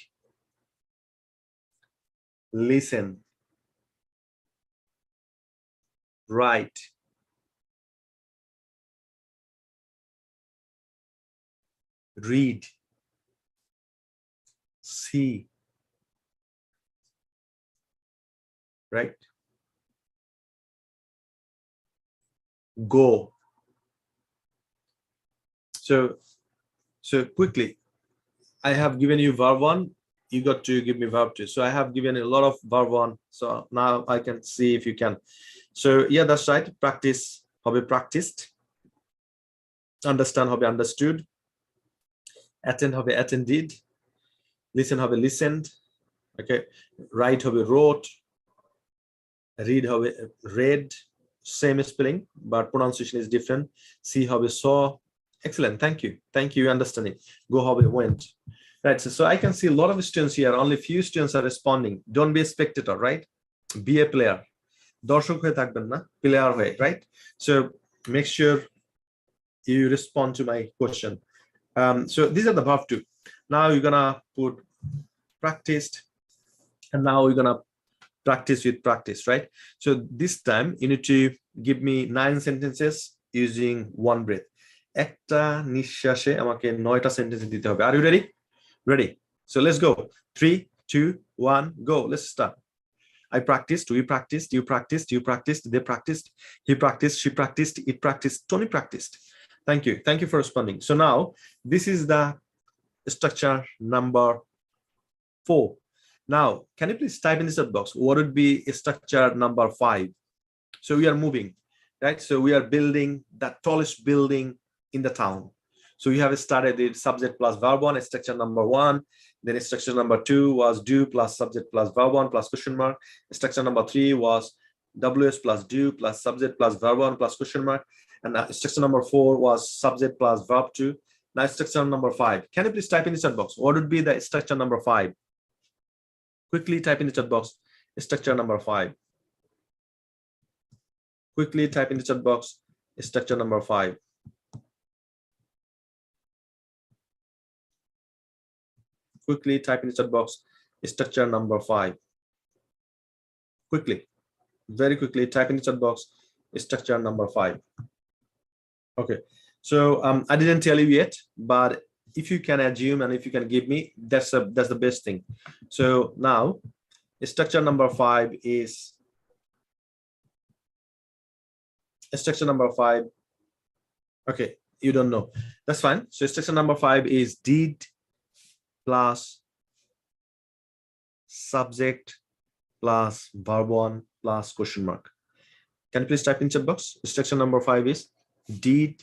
listen, write, read, see, right? Go. So quickly, I have given you verb 1. You got to give me verb 2. So I have given a lot of verb 1. So now I can see if you can. So yeah, that's right. Practice হবে practiced. Understand হবে understood. Attend হবে attended. Listen হবে listened. Okay. Write হবে wrote. Read হবে read. Same spelling, but pronunciation is different. See হবে saw. Excellent. Thank you. Thank you. Understanding. Go হবে went. Right. So I can see a lot of students here. Only few students are responding. Don't be a spectator, right? Be a player. দর্শক হয়ে থাকবেন না, player হয়ে, right? So make sure you respond to my question. So these are the verb 2. Now you're gonna put practiced, and now we're gonna practice with practice, right? So this time you need to give me 9 sentences using one breath. একটা নিঃশ্বাসে আমাকে 9টা sentence দিতে হবে। Are you ready? Ready? So let's go. 3, 2, 1, go. Let's start. I practiced, we practiced, you practiced, you practiced, they practiced, he practiced, she practiced, it practiced, Tony practiced. Thank you. Thank you for responding. So now this is the structure number 4. Now, can you please type in the chat box? What would be structure number 5? So we are moving, right? So we are building the tallest building in the town. So we have started the subject plus verb 1, structure number 1. Then structure number 2 was do plus subject plus verb 1 plus question mark. Structure number 3 was WS plus do plus subject plus verb 1 plus question mark. And structure number 4 was subject plus verb 2. Now structure number 5. Can you please type in the chat box? What would be the structure number 5? Quickly type in the chat box. Structure number 5. Quickly type in the chat box. Structure number 5. Quickly type in the chat box. Structure number 5. Quickly, very quickly type in the chat box. Structure number 5. Okay. So I didn't tell you yet, but if you can assume and if you can give me, that's the best thing. So now structure number 5 is structure number 5. Okay, you don't know, that's fine. So structure number 5 is did plus subject plus verb 1 plus question mark. Can you please type in chat box? Structure number 5 is did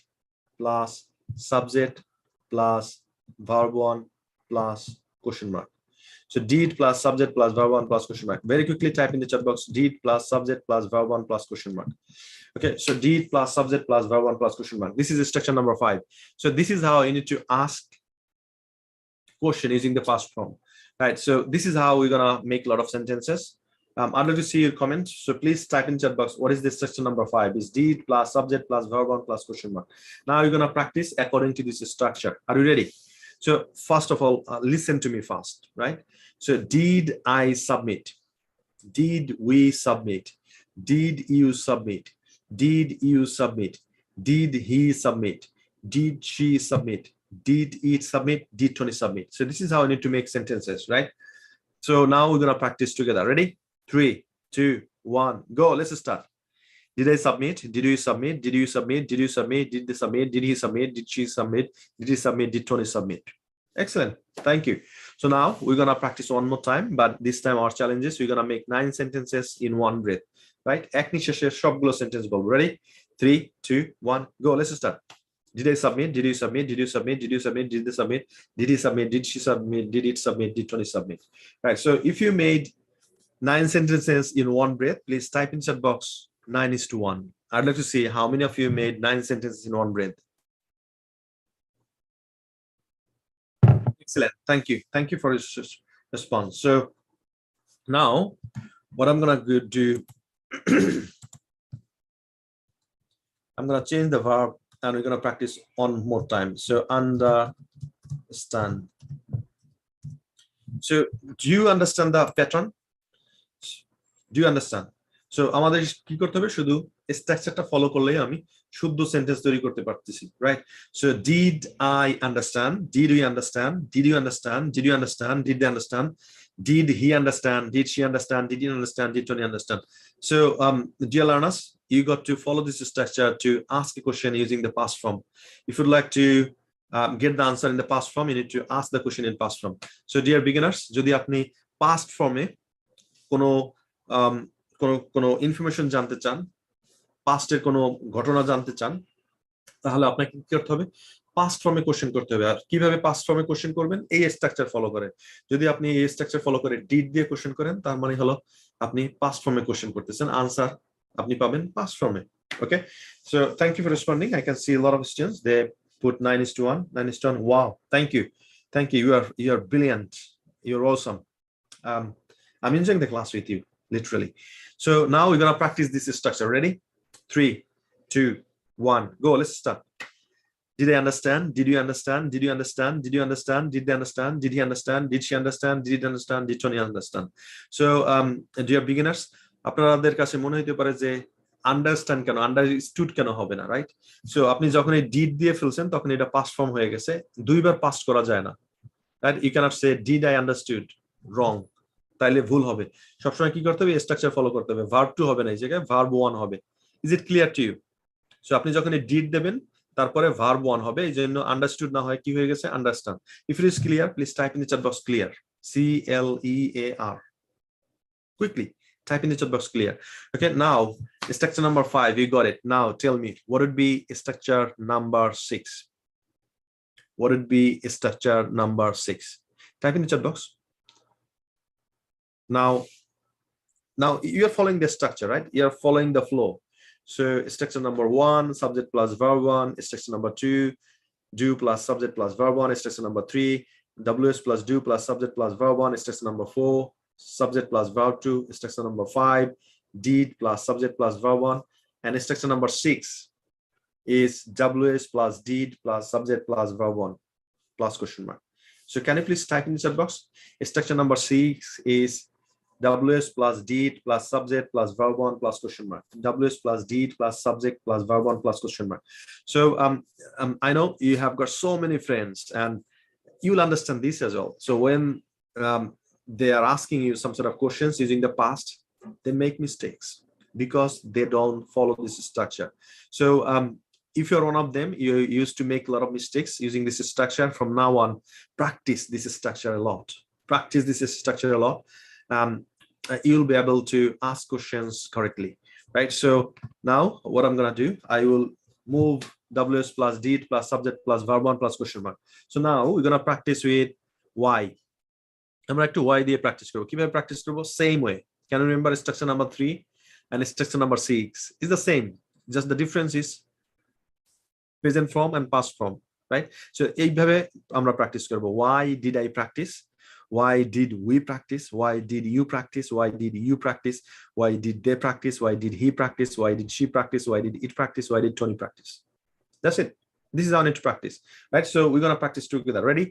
plus subject plus verb 1 plus question mark. So did plus subject plus verb 1 plus question mark. Very quickly type in the chat box did plus subject plus verb 1 plus question mark. Okay, so did plus subject plus verb 1 plus question mark. This is structure number 5. So this is how you need to ask question using the past form, right? So this is how we're gonna make a lot of sentences. I'd like to see your comments. So please type in chat box. What is this structure number 5? Is did plus subject plus verb 1 plus question mark. Now you're gonna practice according to this structure. Are you ready? So first of all, listen to me fast, right? So did I submit? Did we submit? Did you submit? Did you submit? Did he submit? Did she submit? Did it submit? Did Tony submit? So this is how I need to make sentences, right? So now we're gonna practice together. Ready? 3, 2, 1, go. Let's start. Did I submit? Did you submit? Did you submit? Did you submit? Did they submit? Did he submit? Did she submit? Did he submit? Did Tony submit? Excellent. Thank you. So now we're gonna practice one more time, but this time our challenge is we're gonna make 9 sentences in one breath, right? Ek nisheshe shobgulo sentence bolbo. Ready? 3, 2, 1, go. Let's start. Did I submit? Did you submit? Did you submit? Did you submit? Did they submit? Did he submit? Did she submit? Did it submit? Did Tony submit? Right. So if you made 9 sentences in one breath, please type in chat box 9:1. I'd like to see how many of you made 9 sentences in one breath. Excellent. Thank you. Thank you for your response. So now what I'm gonna do, I'm gonna change the verb and we're gonna practice one more time. So understand. So do you understand the pattern? Do you understand? So আমাদের কি করতে হবে শুধু স্ট্রাকচারটা follow করলেই আমি শুদ্ধ sentence তৈরি করতে পারতেছি, right? So did I understand? Did we understand? Did you understand? Did you understand? Did they understand? Did he understand? Did she understand? Did you understand? Did Tony understand? So dear learners, you got to follow this structure to ask a question using the past form. If you'd like to get the answer in the past form, you need to ask the question in past form. So dear beginners, যদি আপনি past form-এ কোনো information জানতে চান, পাস্টের কোনো ঘটনা জানতে চান, তাহলে আপনাকে কি করতে হবে? পাস্ট ফর্মে কোশ্চেন করতে হবে। আর কিভাবে পাস্ট ফর্মে কোশ্চেন করবেন? এই স্ট্রাকচার ফলো করে। যদি আপনি এই স্ট্রাকচার ফলো করে ডিড দিয়ে কোশ্চেন করেন, তার মানে হলো আপনি পাস্ট ফর্মে কোশ্চেন করতেছেন, আনসার আপনি পাবেন পাস্ট ফর্মে। Okay, so thank you for responding. I can see a lot of students they put 9:1. 9:1. Wow, thank you, you are brilliant, you're awesome. I'm enjoying the class with you, literally. So now we're gonna practice this structure. Ready? 3, 2, 1, go. Let's start. Did they understand? Did you understand? Did you understand? Did you understand? Did they understand? Did he understand? Did she understand? Did it understand? Did Tony understand? So dear beginners, আপনাদের কাছে মনে হতে পারে যে understand কেন, understood কেন হবে না, রাইট? সো আপনি যখন এই ডিড দিয়ে ফেলছেন তখন এটা পাস্ট ফর্ম হয়ে গেছে, দুইবার পাস্ট করা যায় না, right? You can't say did I understood, wrong, তাইলে ভুল হবে। সবসময় কি করতে হবে? স্ট্রাকচার ফলো করতে হবে। ভার্ব 2 হবে না, এই জায়গায় ভার্ব 1 হবে। Is it clear to you? So আপনি যখন এই ডিড দেবেন তারপরে ভার্ব 1 হবে, এই জন্য আন্ডারস্টুড না হয় কি হয়ে গেছে? Understand. If it is clear, please type in the chat box clear, CLEAR. Quickly type in the chat box clear. Okay, now structure number 5, you got it. Now tell me, what would be structure number 6? What would be structure number 6? Type in the chat box. Now you're following the structure, right? You're following the flow. So structure number 1, subject plus verb 1. Structure number 2, do plus subject plus verb 1. Structure number 3, WS plus do plus subject plus verb 1. Structure number 4, subject plus verb 2. Structure number 5, did plus subject plus verb 1. And structure number 6 is WS plus did plus subject plus verb 1 plus question mark. So can you please type in the chat box? Structure number 6 is WS plus did plus subject plus verb 1 plus question mark. WS plus did plus subject plus verb 1 plus question mark. So I know you have got so many friends and you'll understand this as well. So when they are asking you some sort of questions using the past, they make mistakes because they don't follow this structure. So if you're one of them, you used to make a lot of mistakes using this structure. From now on, practice this structure a lot. Practice this structure a lot. You'll be able to ask questions correctly. right? So now what I'm gonna do, I will move WS plus did plus subject plus verb 1 plus question mark. So now we're gonna practice with why. আমরা একটু why দিয়ে practice করব। কিভাবে practice করব? Same way. Can you remember structure number 3 and structure number 6 is the same, just the difference is present form and past form, right? So এইভাবে আমরা practice করব। Why did I practice? Why did we practice? Why did you practice? Why did you practice? Why did they practice? Why did he practice? Why did she practice? Why did it practice? Why did Tony practice? That's it. This is how I need to practice, right? So we're gonna practice together. Ready?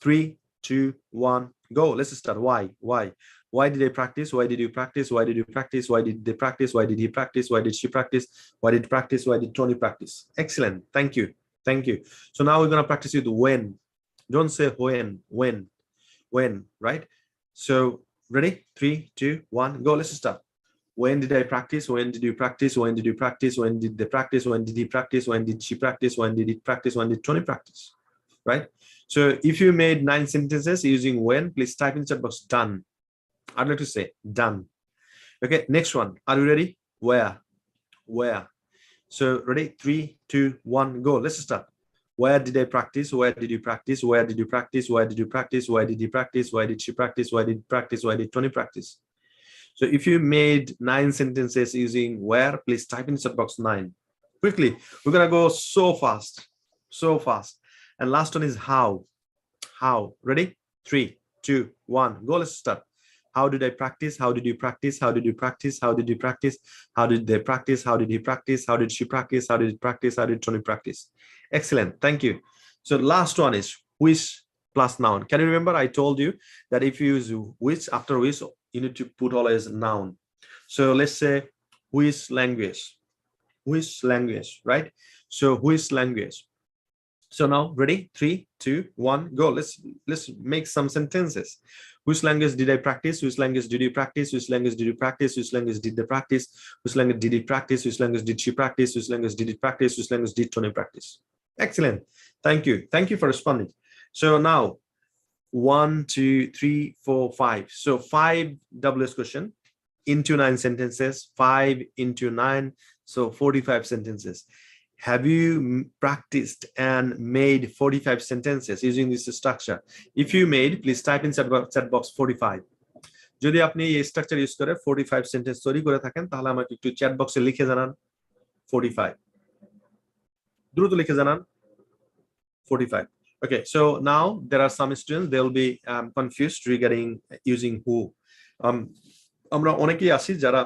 3, 2, 1, go. Let's start. Why did they practice? Why did you practice? Why did you practice? Why did they practice? Why did he practice? Why did she practice? Why did practice? Why did Tony practice? Excellent. Thank you. Thank you. So now we're gonna practice with when. Don't say when, right? So ready? 3, 2, 1, go. Let's start. When did I practice? When did you practice? When did you practice? When did they practice? When did he practice? When did she practice? When did it practice? When did Tony practice? Right? So if you made 9 sentences using when, please type in chat box done. I'd like to say done. Okay, next one. Are you ready? Where? So ready? 3, 2, 1, go. Let's start. Where did I practice? Where did you practice? Where did you practice? Where did you practice? Why did he practice? Why did she practice? Why did practice? Why did Tony practice? So if you made 9 sentences using where, please type in chat box 9. Quickly, we're gonna go so fast. And last one is how. Ready? 3, 2, 1, go. Let's start. How did I practice? How did you practice? How did you practice? How did you practice? How did they practice? How did he practice? How did she practice? How did it practice? How did Tony practice? Excellent. Thank you. So last one is which plus noun. Can you remember I told you that if you use which after which, you need to put always noun. So let's say which language, right? So which language. So now ready? 3, 2, 1, go. Let's make some sentences. Which language did I practice? Which language did you practice? Which language did you practice? Which language did they practice? Which language did he practice? Which language did she practice? Which language did it practice? Which language did Tony practice? Excellent. Thank you. Thank you for responding. So now 1, 2, 3, 4, 5. So 5 WS question into 9 sentences, 5 into 9, so 45 sentences. Have you practiced and made 45 sentences using this structure? If you made, please type in chat box 45. যদি আপনি এই structure use করে 45 sentence তৈরি করে থাকেন তাহলে আমাকে একটু চ্যাট বক্সে লিখে জানান 45, দ্রুত লিখে জানান 45. Okay, so now there are some students, they will be confused regarding using who. আমরা অনেকেই আছি যারা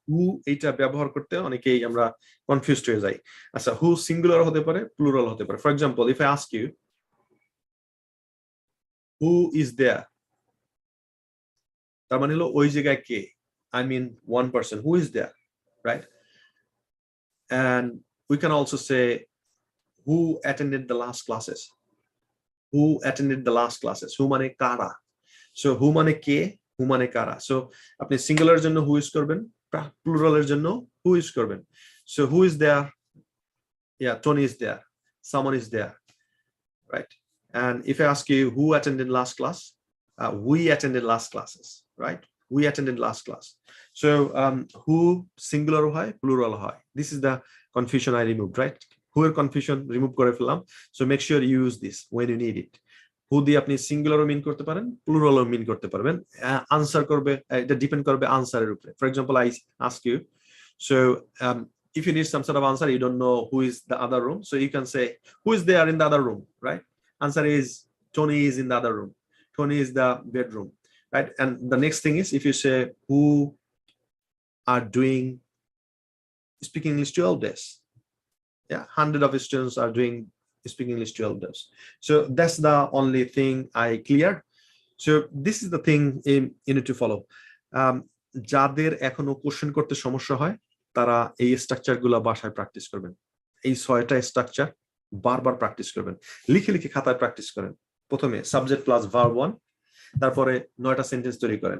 who এটা ব্যবহার করতে অনেকেই আমরা কনফিউজড হয়ে যাই। আচ্ছা, who সিঙ্গুলার হতে পারে, প্লুরাল হতে পারে। For example, if I ask you who is there, তার মানে হলো ওই জায়গায় কে, I mean one person, who is there, right? And we can also say who attended the last classes. Who attended the last classes? Who মানে কারা। So who মানে কে, who মানে কারা। So আপনি সিঙ্গুলার জন্য who ইউজ করবেন, প্লুরালের জন্য who use করবেন। So who is there? Yeah, Tony is there. Someone is there, right? And if I ask you who attended last class, we attended last classes, right? We attended last class. So who singular হয়, plural হয়। This is the confusion I removed, right? Who এর confusion remove করে ফেললাম। So make sure you use this when you need it. Who দিয়ে আপনি সিঙ্গুলারও মিন করতে পারেন, প্লুরালও মিন করতে পারবেন। আনসার করবে, এটা ডিপেন্ড করবে আনসারের উপরে। For example, I ask you, so if you need some sort of answer, you don't know who is the other room, so you can say who is there in the other room, right? Answer is Tony is in the other room. Tony is the bedroom, right? And the next thing is if you say who are doing speaking English 12 days, yeah, 100 of students are doing speaking English 12 days. So that's the only thing I cleared. So this is the thing you need to follow. যাদের এখনো question করতে সমস্যা হয় তারা এই structure গুলো বাসায় practice করবেন। এই 6টা স্ট্রাকচার বারবার প্র্যাকটিস করবেন, লিখে লিখে খাতায় প্র্যাকটিস করেন। প্রথমে সাবজেক্ট প্লাস ভার্ব 1, তারপরে 9টা সেন্টেন্স তৈরি করেন,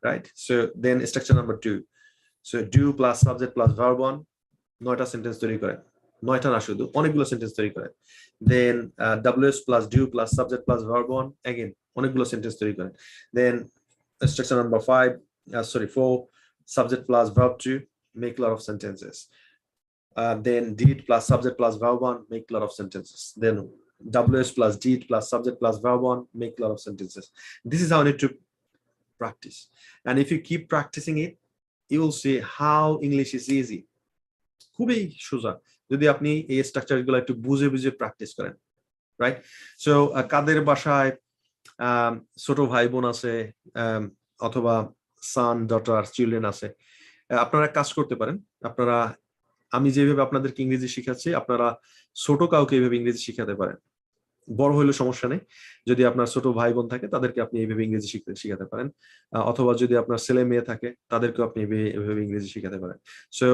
right? So then structure number 2, so do plus subject plus verb 1, 9টা সেন্টেন্স তৈরি করেন, 9টা না শুধু অনেকগুলো সেন্টেন্স তৈরি করেন। Then WS plus do plus subject plus verb 1, again অনেকগুলো সেন্টেন্স তৈরি করেন। Then structure number 4, subject plus verb 2, make a lot of sentences. Then did plus subject plus verb 1, make a lot of sentences. Then WS plus did plus subject plus verb 1, make a lot of sentences. This is how you need to practice. And if you keep practicing it, you will see how English is easy. খুবই সোজা যদি আপনি এই স্ট্রাকচারগুলো একটু বুঝে বুঝে practice করেন, right? So কাদের বাসায় ছোট ভাই বোন আছে অথবা সান ডটার চিলড্রেন আছে, আপনারা কাজ করতে পারেন। আপনারা, আমি যেভাবে আপনাদেরকে ইংরেজি শিখাচ্ছি, আপনারা ছোট কাউকে এইভাবে ইংরেজি শিখাতে পারেন। বড় হইলে সমস্যা নেই, যদি আপনার ছোট ভাই বোন থাকে তাদেরকে আপনি এইভাবে ইংরেজি শিখাতে পারেন, অথবা যদি আপনার ছেলে মেয়ে থাকে তাদেরকে আপনি এইভাবে ইংরেজি শিখাতে পারেন। So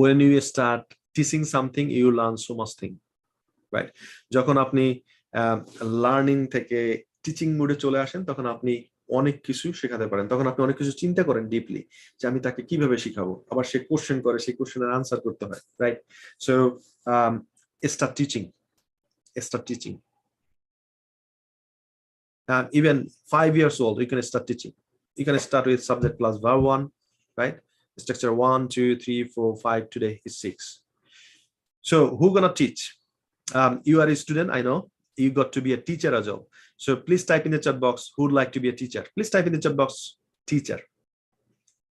when you start teaching something, you learn so much thing, right? যখন আপনি লার্নিং থেকে টিচিং মোডে চলে আসেন, তখন আপনি অনেক কিছু শেখাতে পারেন। তখন আপনি অনেক কিছু চিন্তা করেন ডিপলি, যে আমি তাকে কিভাবে শিখাবো। আবার সে কোশ্চেন করে, সেই কোশ্চেনের আনসার করতে হয়, right? So start teaching. Even 5 years old, you can start teaching. You can start with subject plus verb 1, right? Structure 1, 2, 3, 4, 5. Today is 6. So who gonna teach? You are a student, I know. You got to be a teacher as well. So please type in the chat box who would like to be a teacher. Please type in the chat box teacher,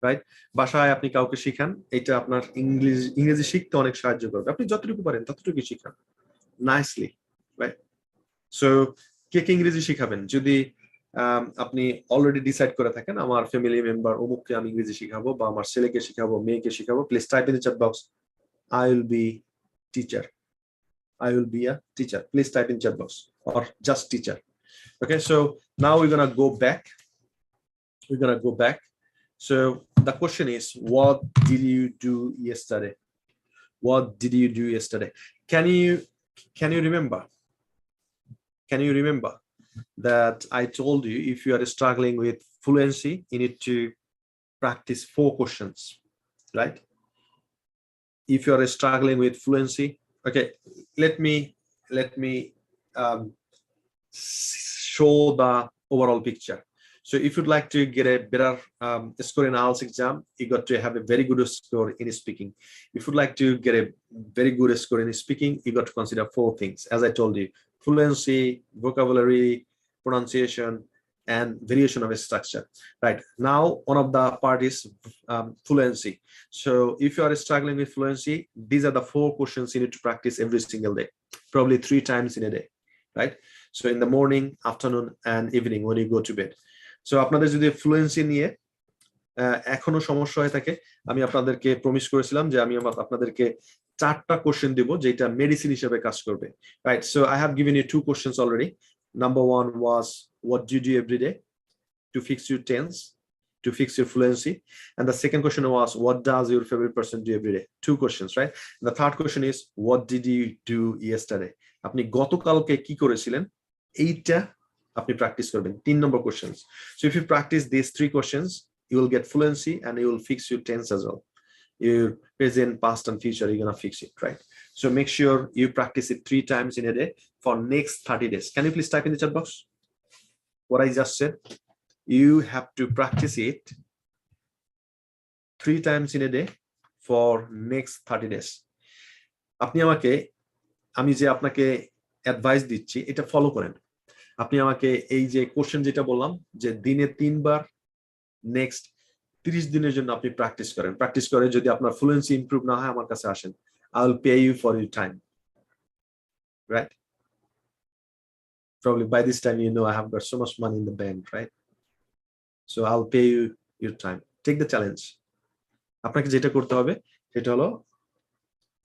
right? বাসায় আপনি কাউকে শিখান, এটা আপনার ইংরেজি শিখতে অনেক সাহায্য করবে। আপনি যতটুকু পারেন ততটুকু শিখান নাইসলি, রাইট? সো কে ইংরেজি শিখাবেন? যদি আপনি অলরেডি ডিসাইড করে থাকেন আমার ফ্যামিলি মেম্বার অমুককে আমি ইংরেজি শিখাবো, বা আমার ছেলেকে শিখাবো, মেয়েকে শিখাবো, please type in the chat box I will be teacher. I will be a teacher. Please type in chat box, or just teacher. Okay, so now we're gonna go back. So the question is, what did you do yesterday? What did you do yesterday? Can you remember? Can you remember that I told you if you are struggling with fluency, you need to practice 4 questions, right? If you are struggling with fluency, okay, let me show the overall picture. So if you'd like to get a better score in IELTS exam, you got to have a very good score in speaking. If you'd like to get a very good score in speaking, you got to consider 4 things. As I told you, fluency, vocabulary, pronunciation, and variation of a structure. Right now, one of the part is fluency. So if you are struggling with fluency, these are the 4 questions you need to practice every single day, probably 3 times in a day, right? So in the morning, afternoon, and evening when you go to bed. So আপনাদের যদি fluency নিয়ে এখনো সমস্যা হয়ে থাকে, আমি আপনাদেরকে promise করেছিলাম যে আমি আপনাদেরকে 4টা কোশ্চেন দিব যেটা মেডিসিন হিসেবে কাজ করবে, right? So I have given you 2 questions already. Number 1 was, what do you do every day to fix your tense, to fix your fluency? And the second question was, what does your favorite person do every day? 2 questions, right? And the third question is, what did you do yesterday? আপনি গতকালকে কি করেছিলেন, এইটা আপনি practice করবেন। 3 number questions. So if you practice these 3 questions, you will get fluency and you will fix your tense as well. Your present, past, and future, you're gonna fix it, right? So make sure you practice it 3 times in a day for next 30 days. Can you please type in the chat box what I just said? You have to practice it 3 times in a day for next 30 days. আপনি আমাকে, আমি যে আপনাকে advice দিচ্ছি এটা follow করেন। আপনি আমাকে এই যে কোশ্চেন যেটা বললাম, যে দিনে 3 বার নেক্সট 30 দিনের জন্য আপনি প্র্যাকটিস করেন। প্র্যাকটিস করে যদি আপনার ফ্লুয়েন্সি ইমপ্রুভ না হয়, আমার কাছে আসেন। I will pay you for your time, right? Probably by this time you know I have got so much money in the bank, right? So I'll pay you your time. Take the challenge. আপনাকে যেটা করতে হবে সেটা হলো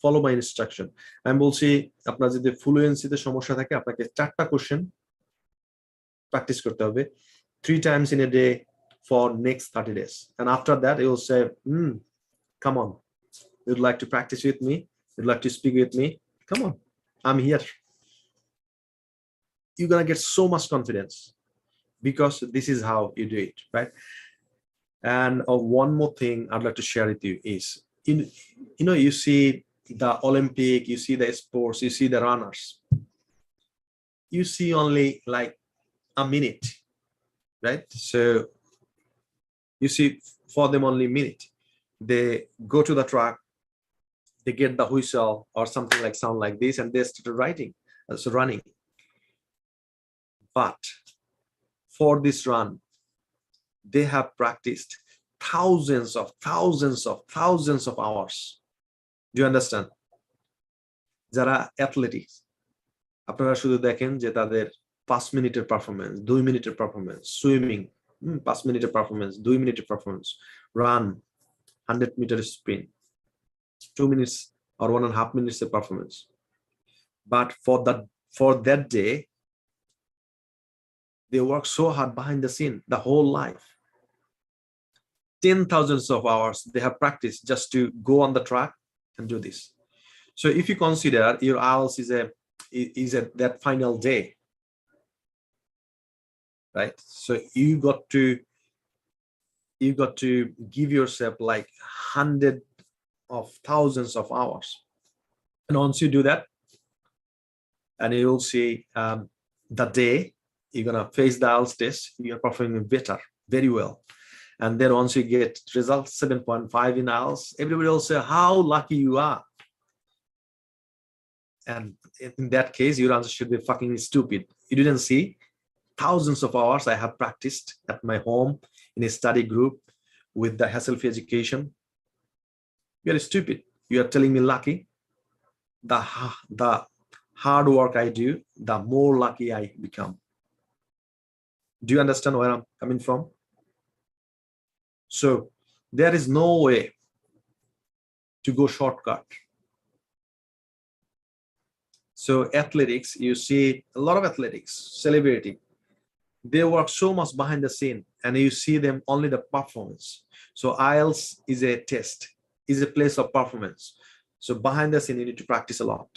follow my instruction. আমি বলছি আপনার যদি ফ্লুয়েন্সিতে সমস্যা থাকে, আপনাকে 4টা কোশ্চেন প্র্যাকটিস করতে হবে 3 times in a day for next 30 days. And after that you will say, come on, you'd like to practice with me, you'd like to speak with me, come on, I'm here. You're gonna get so much confidence because this is how you do it, right? And one more thing I'd like to share with you is, you see the Olympic, you see the sports, you see the runners, you see only like a minute, right? So you see for them only minute, they go to the track, they get the whistle or something like sound like this, and they started running. But for this run, they have practiced thousands of hours. Do you understand? যারা athletics, আপনারা শুধু দেখেন যে তাদের 5 মিনিটের performance, 2 মিনিটের performance, swimming 5 মিনিটের performance, 2 মিনিটের performance, run 100 metre sprint 2 minutes or 1.5 minutes of performance. But for that day, they work so hard behind the scene, the whole life. 10,000 of hours they have practiced just to go on the track and do this. So if you consider your IELTS is at that final day, right? So you got to give yourself like hundreds of thousands of hours. And once you do that, and you will see the day you're gonna face the IELTS test, you're performing better, very well. And then once you get results 7.5 in IELTS, everybody will say how lucky you are. And in that case, your answer should be fucking stupid. You didn't see thousands of hours I have practiced at my home in a study group with the hassle-free education. You're stupid. You are telling me lucky. The hard work I do, the more lucky I become. Do you understand where I'm coming from? So there is no way to go shortcut. So athletics, you see a lot of athletics, celebrity, they work so much behind the scene, and you see them only the performance. So IELTS is a test, is a place of performance. So behind the scene, you need to practice a lot.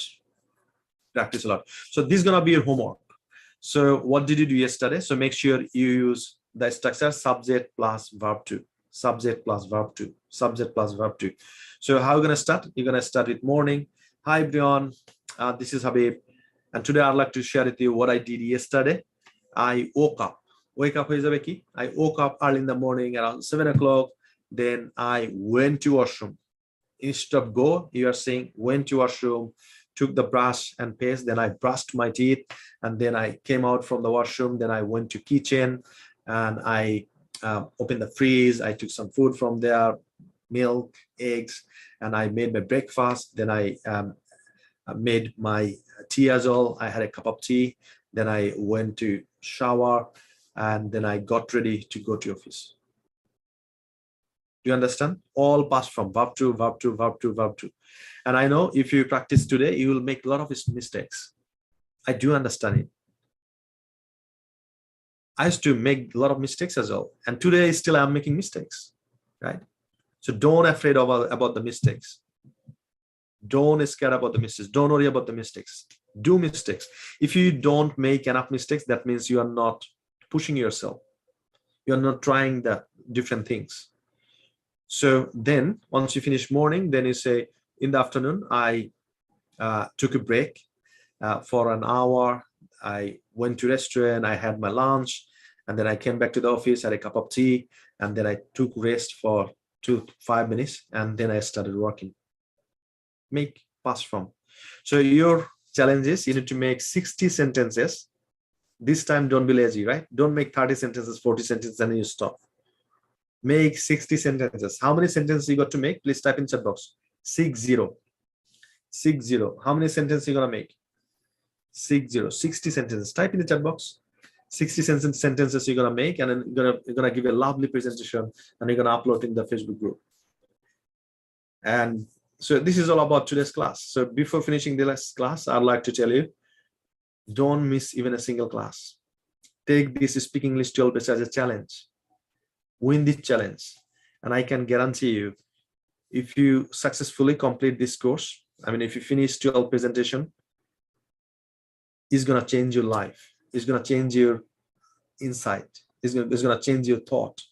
So this is gonna be your homework. So what did you do yesterday? So make sure you use the structure subject plus verb to, subject plus verb to, subject plus verb to. So how are you gonna start? You're gonna start with morning. Hi Brian, this is Habib, and today I'd like to share with you what I did yesterday. I woke up I woke up early in the morning around 7 o'clock. Then I went to washroom. Instead of go, you are saying went to washroom, took the brush and paste, then I brushed my teeth, and then I came out from the washroom. Then I went to kitchen and I opened the freeze. I took some food from there, milk, eggs, and I made my breakfast. Then I made my tea as well. I had a cup of tea. Then I went to shower, and then I got ready to go to office. Do you understand? All past from verb to, verb to, verb to, verb to. And I know if you practice today, you will make a lot of mistakes. I do understand it. I used to make a lot of mistakes as well. And today still I'm making mistakes, right? So don't afraid about the mistakes. Don't scare about the mistakes. Don't worry about the mistakes. Do mistakes. If you don't make enough mistakes, that means you are not pushing yourself. You're not trying the different things. So then once you finish morning, then you say in the afternoon, I took a break for an hour. I went to restaurant, I had my lunch, and then I came back to the office, had a cup of tea, and then I took rest for 2 to 5 minutes, and then I started working. Make past form. So your challenge is you need to make 60 sentences. This time don't be lazy, right? Don't make 30 sentences, 40 sentences, and then you stop. Make 60 sentences. How many sentences you got to make? Please type in chat box. 60. How many sentences you gonna make? 60 sentences. Type in the chat box. 60 sentences you're gonna make, and then you're gonna give a lovely presentation, and you're gonna upload in the Facebook group. And so this is all about today's class. So before finishing the last class, I'd like to tell you, don't miss even a single class. Take this Speaking English 12 days as a challenge. Win this challenge, and I can guarantee you, if you successfully complete this course, I mean, if you finish 12 presentation, it's gonna change your life. It's gonna change your insight. It's gonna change your thought.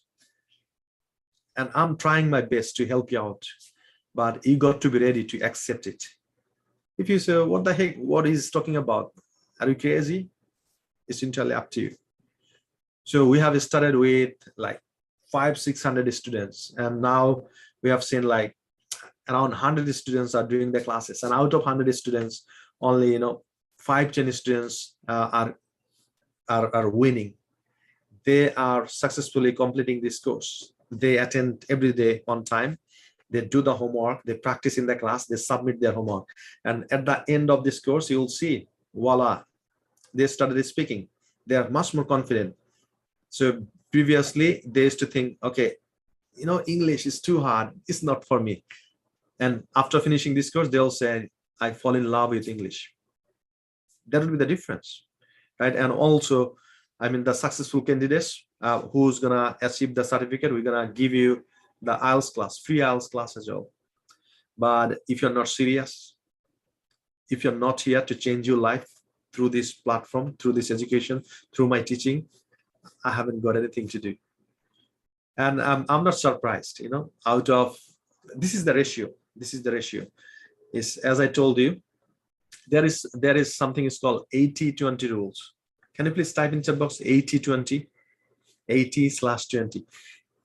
And I'm trying my best to help you out, but you got to be ready to accept it. If you say, what the heck, what he's talking about? Are you crazy? It's entirely up to you. So we have started with like 500-600 students, and now we have seen like around 100 students are doing the classes, and out of 100 students, only 5-10 students are winning. They are successfully completing this course. They attend every day on time. They do the homework, they practice in the class, they submit their homework, and at the end of this course you will see, voila, they started speaking. They are much more confident. So previously they used to think, okay, English is too hard, it's not for me. And after finishing this course, they'll say, I fall in love with English. That will be the difference, right? And also, I mean, the successful candidates who's gonna achieve the certificate, we're gonna give you the IELTS class, free IELTS class as well. But if you're not serious, if you're not here to change your life through this platform, through this education, through my teaching, I haven't got anything to do. And I'm not surprised, out of, this is the ratio. This is the ratio. Is, as I told you, there is something is called 80-20 rules. Can you please type in chat box 80-20, 80/20.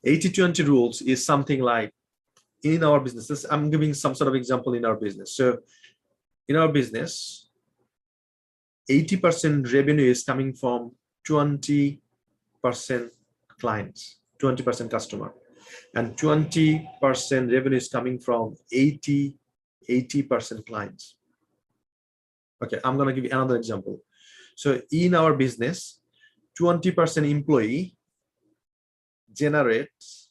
80-20 rules is something like, in our businesses, I'm giving some sort of example in our business. So in our business, 80% revenue is coming from 20% clients, 20% customer, and 20% revenue is coming from 80% clients. Okay, I'm going to give you another example. So in our business, 20% employee generates,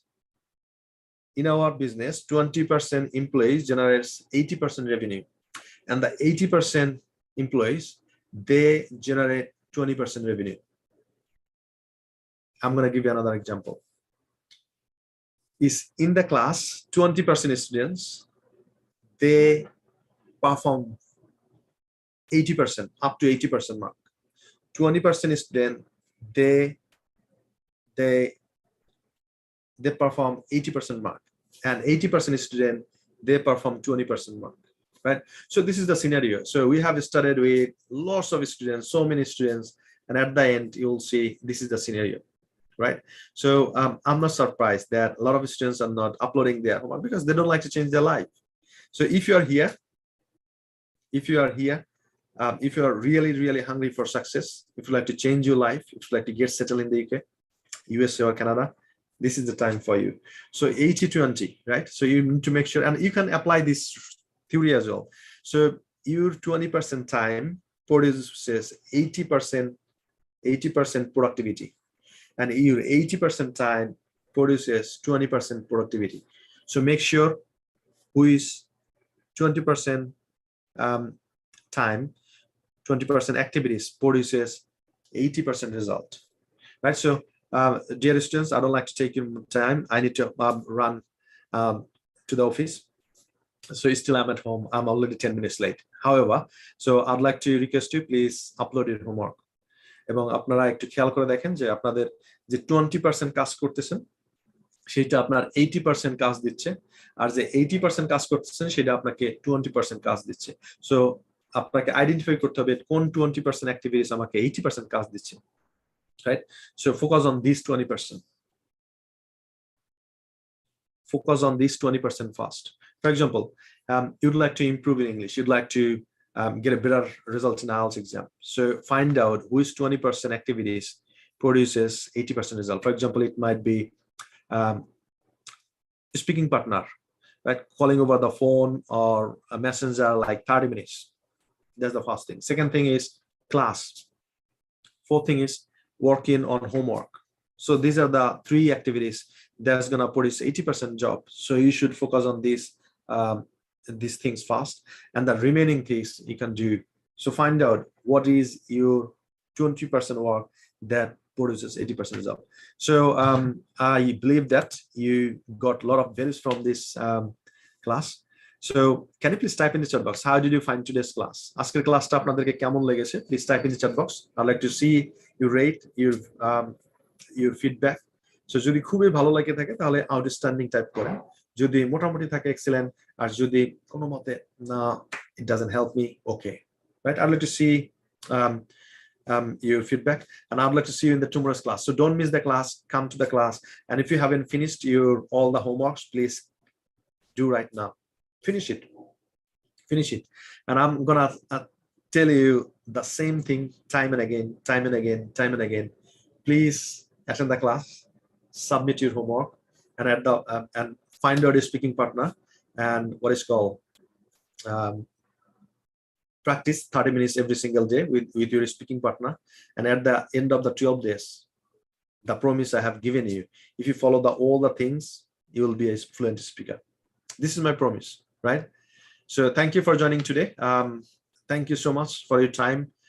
in our business, 20% employees generates 80% revenue, and the 80% employees, they generate 20% revenue. I'm going to give you another example. Is in the class, 20% students, they perform 80%, up to 80% mark. 20% student, they perform 80% mark, and 80% student, they perform 20% mark, right? So this is the scenario. So we have started with lots of students, so many students, and at the end you will see this is the scenario, right? So I'm not surprised that a lot of students are not uploading their homework because they don't like to change their life. So if you are here, if you are really hungry for success, if you like to change your life, if you like to get settled in the UK, USA or Canada, this is the time for you. So 80-20, right? So you need to make sure, and you can apply this theory as well. So your 20% time produces 80% productivity, and your 80% time produces 20% productivity. So make sure who is 20% time, 20% activities produces 80% result, right? So dear students, I don't like to take your time. I need to run to the office. So still I'm at home. I'm already 10 minutes late. However, so I'd like to request you, please upload your homework. এবং আপনারা একটু খেয়াল করে দেখেন যে আপনাদের যে 20% কাজ করতেছেন সেটা আপনার 80% কাজ দিচ্ছে, আর যে 80% কাজ করতেছেন সেটা আপনাকে 20% কাজ দিচ্ছে। সো আপনাকে আইডেন্টিফাই করতে হবে কোন 20% অ্যাক্টিভিটিস আমাকে 80% কাজ দিচ্ছে, right? So focus on these 20%. Focus on these 20% first. For example, you'd like to improve in English, you'd like to get a better result in IELTS exam. So find out which 20% activities produces 80% result. For example, it might be speaking partner, right? Calling over the phone or a messenger like 30 minutes. That's the first thing. Second thing is class. Fourth thing is working on homework. So these are the 3 activities that's going to produce 80% job. So you should focus on these things first, and the remaining things you can do. So find out what is your 20% work that produces 80% result. So I believe that you got a lot of values from this class. So can you please type in the chat box, how did you find today's class? Askar class টা আপনাদেরকে কেমন লেগেছে? Please type in the chat box. I'd like to see you rate your feedback. So যদি খুবই ভালো লাগে থাকে তাহলে আউটস্ট্যান্ডিং টাইপ করেন, যদি মোটামুটি থাকে এক্সেলেন্ট, আর যদি কোনো মতে না it doesn't help me, okay, right? I'd like to see your feedback, and I'd like to see you in the tomorrow's class. So don't miss the class, come to the class, and if you haven't finished all the homeworks, please do right now. Finish it. Finish it. And I'm gonna tell you the same thing time and again, time and again, time and again. Please attend the class, submit your homework, and at the and find out your speaking partner, and what is called practice 30 minutes every single day with your speaking partner. And at the end of the 12 days, the promise I have given you, if you follow all the things, you will be a fluent speaker. This is my promise, right? So thank you for joining today. Thank you so much for your time.